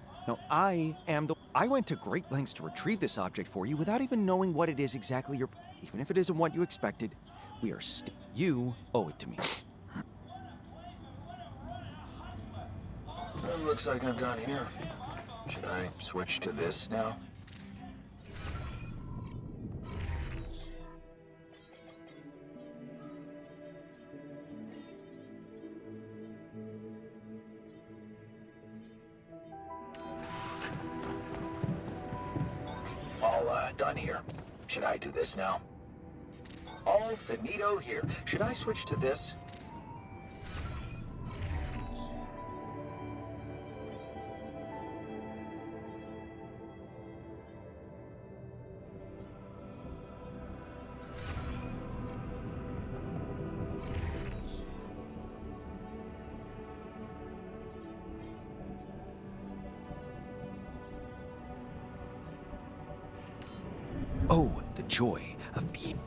I am the... I went to great lengths to retrieve this object for you without even knowing what it is exactly you're... Even if it isn't what you expected, we are you owe it to me. Well, looks like I'm done here. Should I switch to this now? All done here. Should I do this now? All finito here. Should I switch to this? Oh, the joy of being...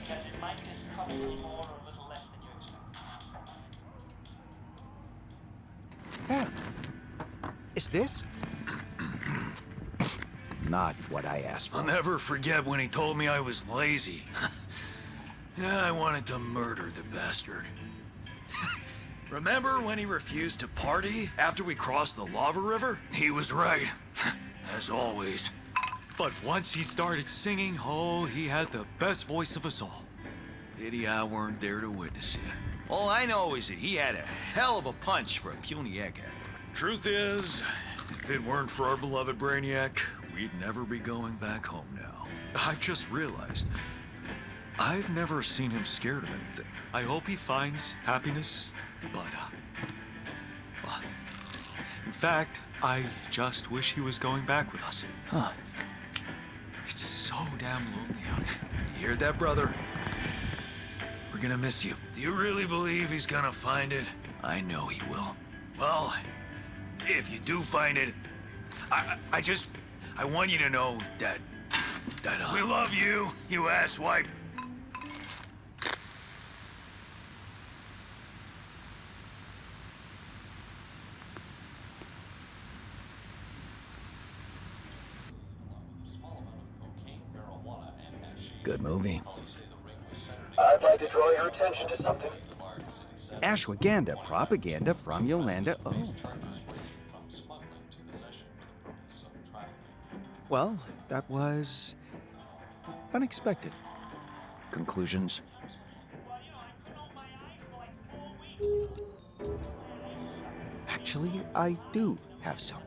Because it might just cost you more or a little less than you expect. Yeah. Is this? Not what I asked for. I'll never forget when he told me I was lazy. Yeah, I wanted to murder the bastard. Remember when he refused to party after we crossed the lava river? He was right, as always. But once he started singing, oh, he had the best voice of us all. Pity I weren't there to witness it. All I know is that he had a hell of a punch for a puny egghead. Truth is, if it weren't for our beloved Brainiac, we'd never be going back home now. I've just realized, I've never seen him scared of anything. I hope he finds happiness, but, well, in fact, I just wish he was going back with us. Huh. It's so damn lonely out here. You hear that, brother? We're gonna miss you. Do you really believe he's gonna find it? I know he will. Well, if you do find it, I want you to know that we love you, you asswipe. Good movie. I'd like to draw your attention to something. Ashwagandha propaganda from Yolanda. Oh. Well, that was unexpected conclusions. Well, you know, I couldn't open my eyes for like 4 weeks. Actually, I do have some.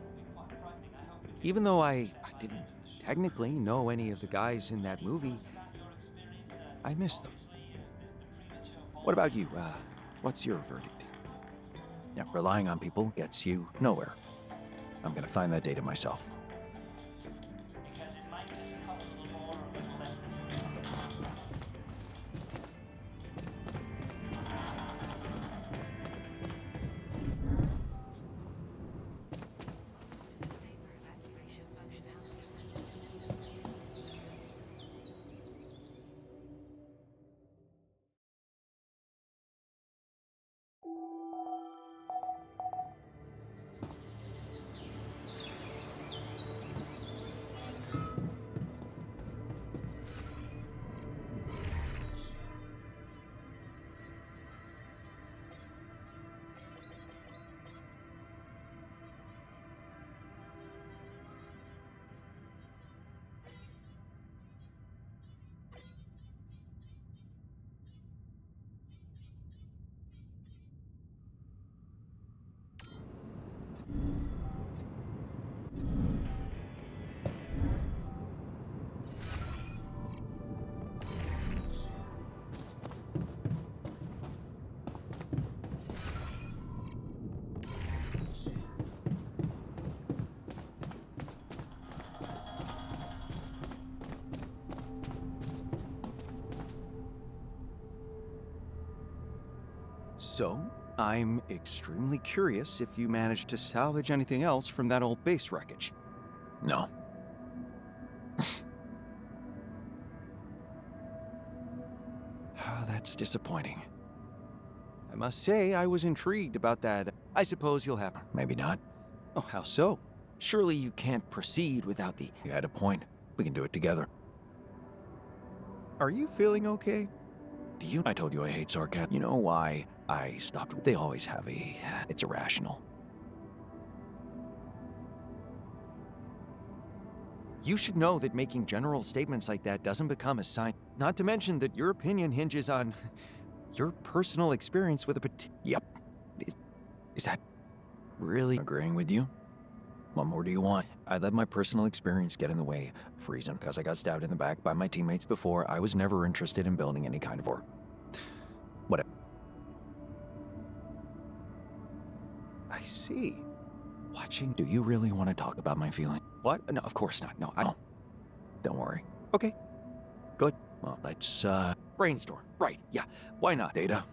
Even though I didn't technically know any of the guys in that movie, I miss them. What about you? What's your verdict? Yeah, relying on people gets you nowhere. I'm gonna find that data myself. Because it might just cost a little more or a little less. To disable evacuation functionality. So, I'm extremely curious if you managed to salvage anything else from that old base wreckage. No. Oh, that's disappointing. I must say, I was intrigued about that. I suppose you'll have. Maybe not. Oh, how so? Surely you can't proceed without the. You had a point. We can do it together. Are you feeling okay? Do you? I told you I hate sarcasm. You know why I stopped? They always have a. It's irrational. You should know that making general statements like that doesn't become a sign. Not to mention that your opinion hinges on your personal experience with a Yep. Is that really Agreeing with you? What more do you want? I let my personal experience get in the way of reason because I got stabbed in the back by my teammates before. I was never interested in building any kind of war. Whatever. I see. Watching. Do you really want to talk about my feeling? What? No, of course not. No, I don't. Don't worry. Okay. Good. Well, let's, Brainstorm. Right. Yeah. Why not? Data.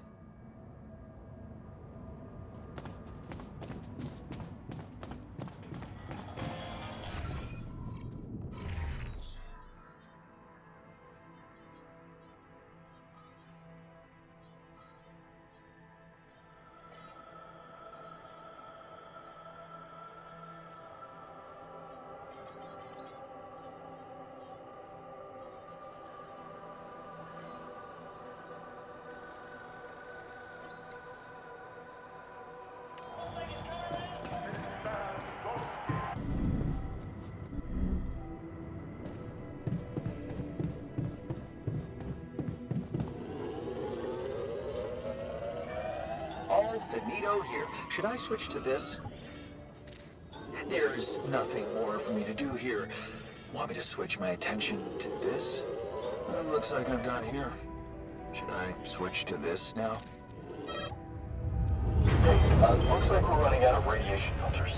All finito here. Should I switch to this? There's nothing more for me to do here. Want me to switch my attention to this? Looks like I'm done here. Should I switch to this now? Hey, looks like we're running out of radiation filters.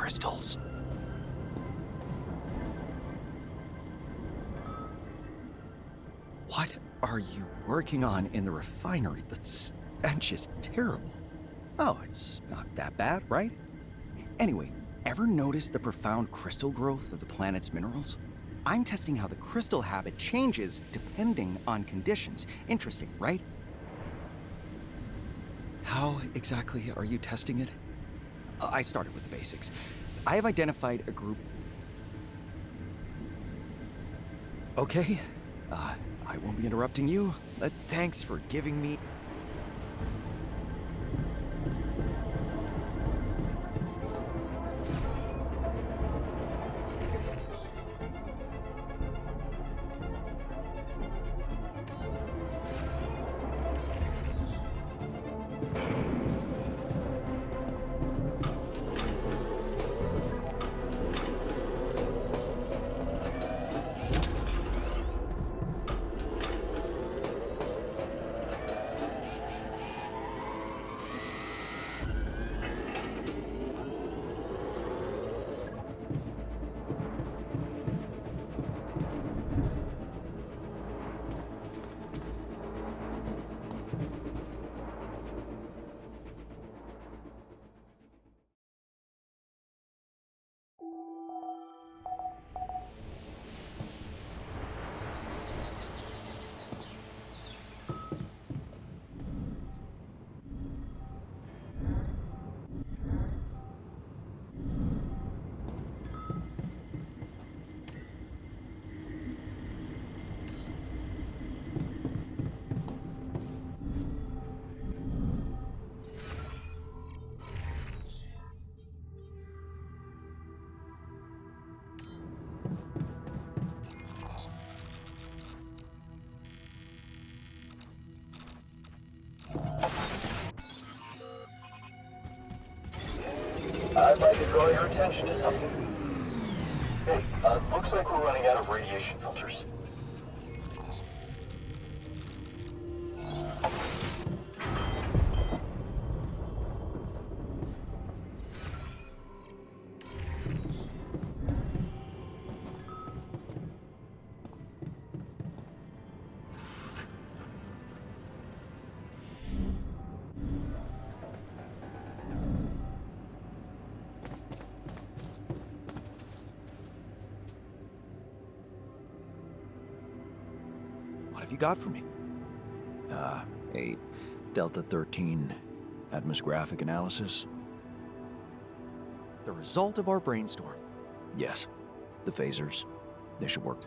crystals. What are you working on in the refinery? The stench is terrible. Oh, it's not that bad, right? Anyway, ever notice the profound crystal growth of the planet's minerals? I'm testing how the crystal habit changes depending on conditions. Interesting, right? How exactly are you testing it? I started with the basics. I have identified a group... Okay, I won't be interrupting you, but thanks for giving me... I'd like to draw your attention to something. Hey, looks like we're running out of radiation filters. What have you got for me? A Delta-13 atmosgraphic analysis? The result of our brainstorm. Yes. The phasers. They should work.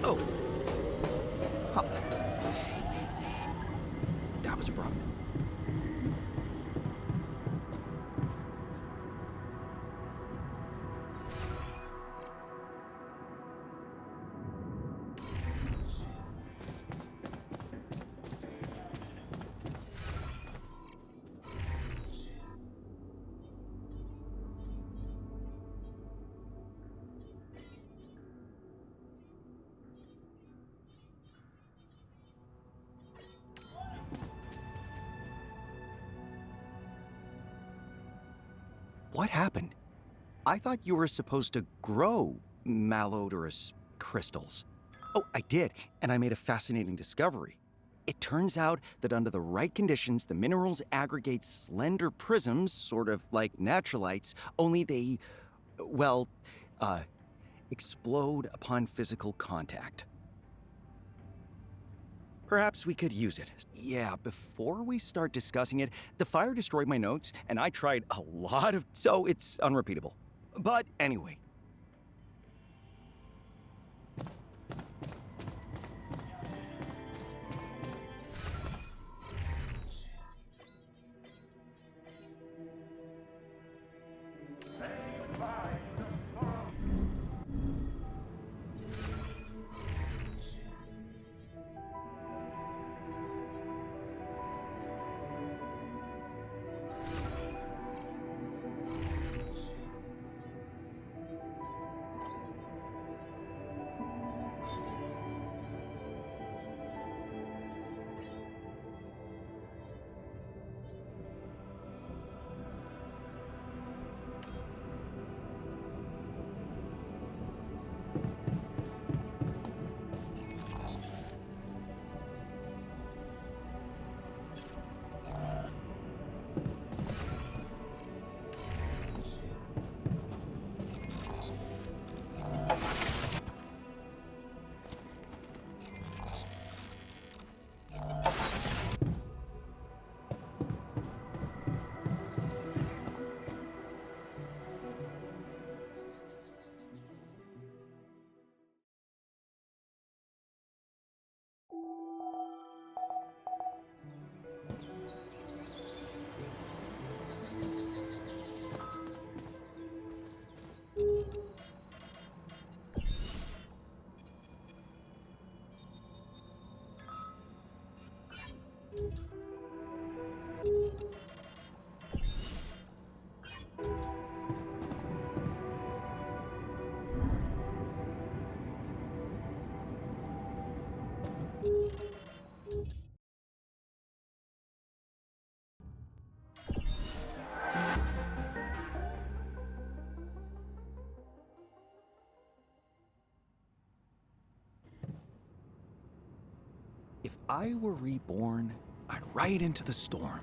Oh! Huh. That was abrupt. What happened? I thought you were supposed to grow malodorous crystals. Oh, I did, and I made a fascinating discovery. It turns out that under the right conditions, the minerals aggregate slender prisms, sort of like naturalites, only they, well, explode upon physical contact. Perhaps we could use it. Yeah, before we start discussing it, the fire destroyed my notes, and I tried a lot of. So it's unrepeatable. But anyway. If I were reborn, I'd ride into the storm.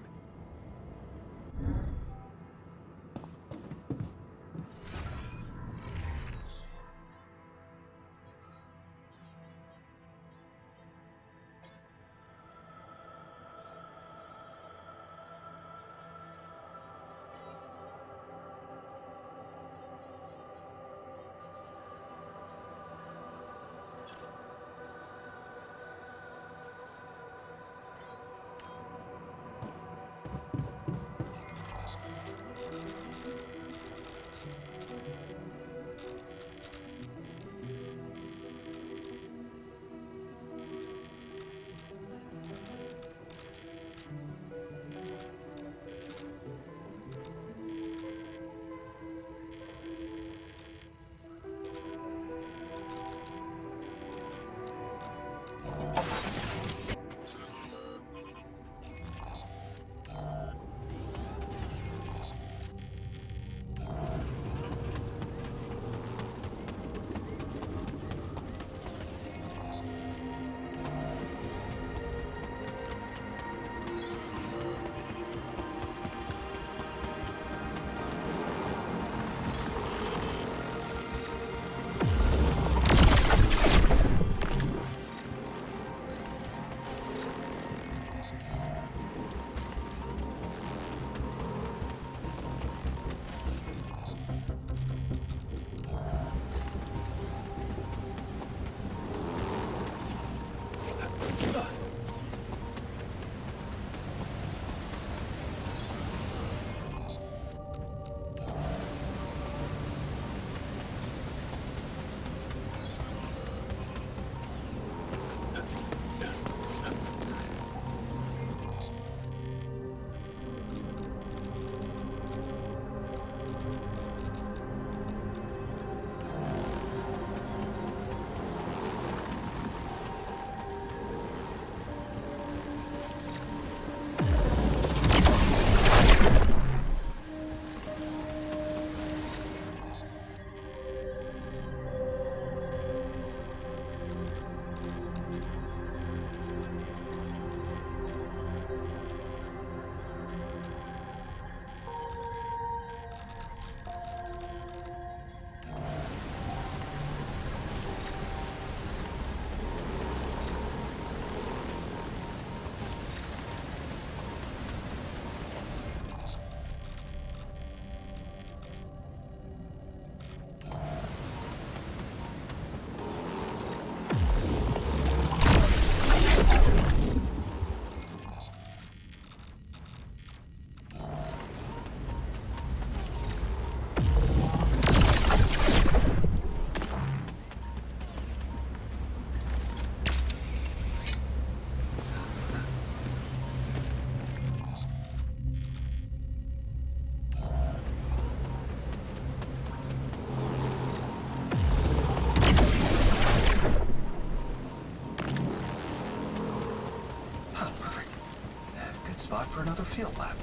spot for another field lab.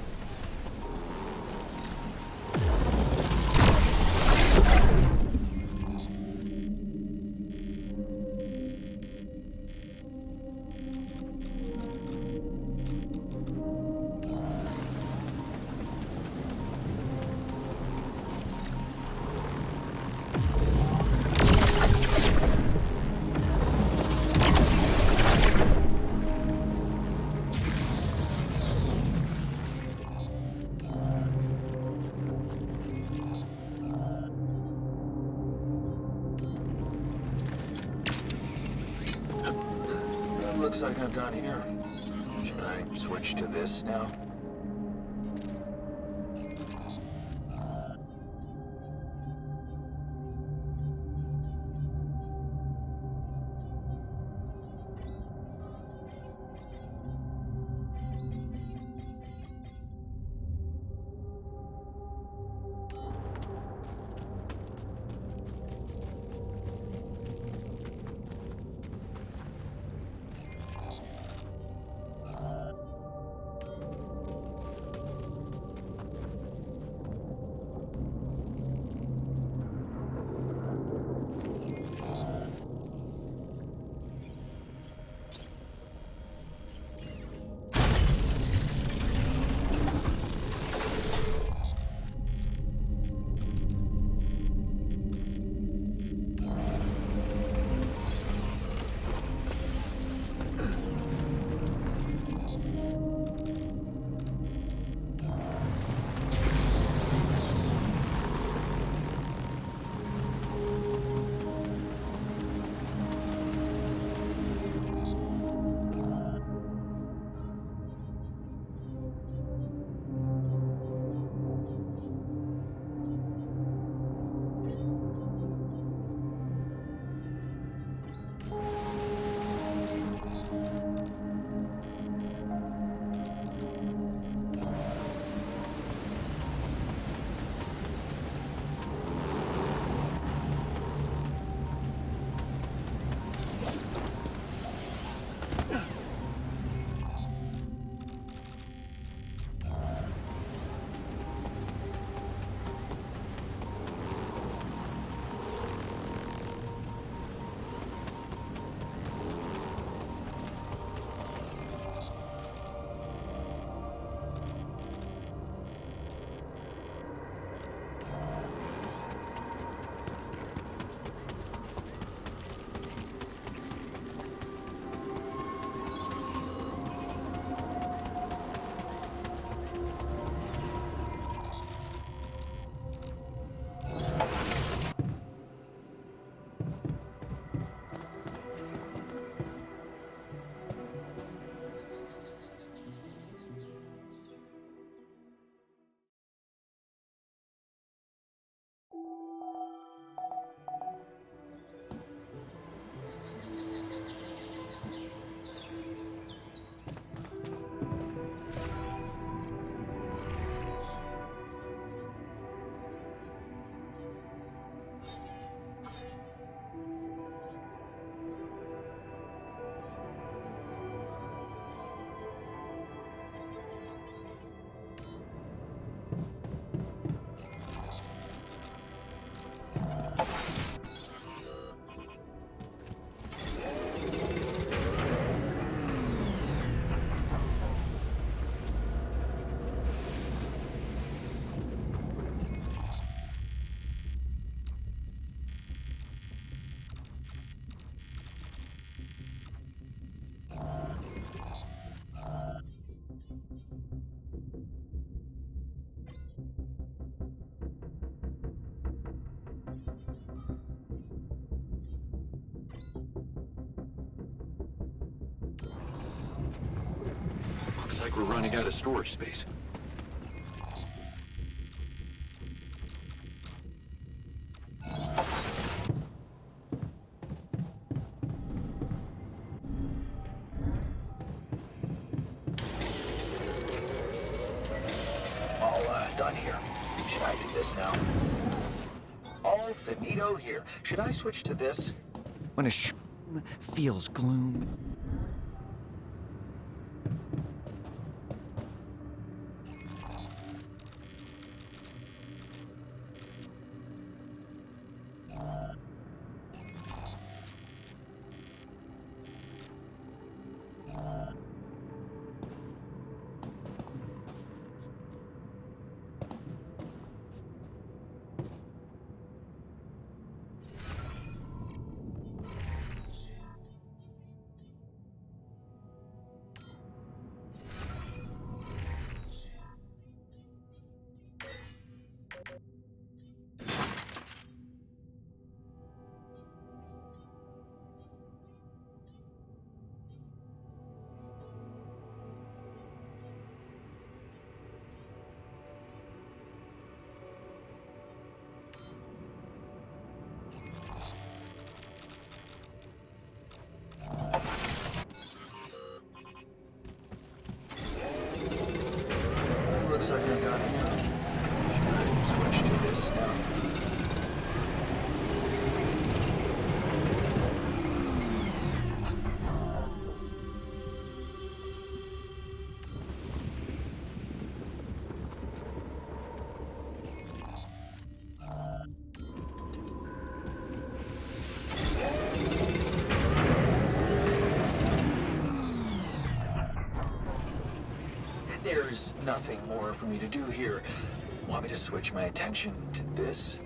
Looks like I'm done here. Should I switch to this now? Looks like we're running out of storage space. Done here. Should I do this now? All finito here. Should I switch to this? When a feels gloom, nothing more for me to do here. Want me to switch my attention to this?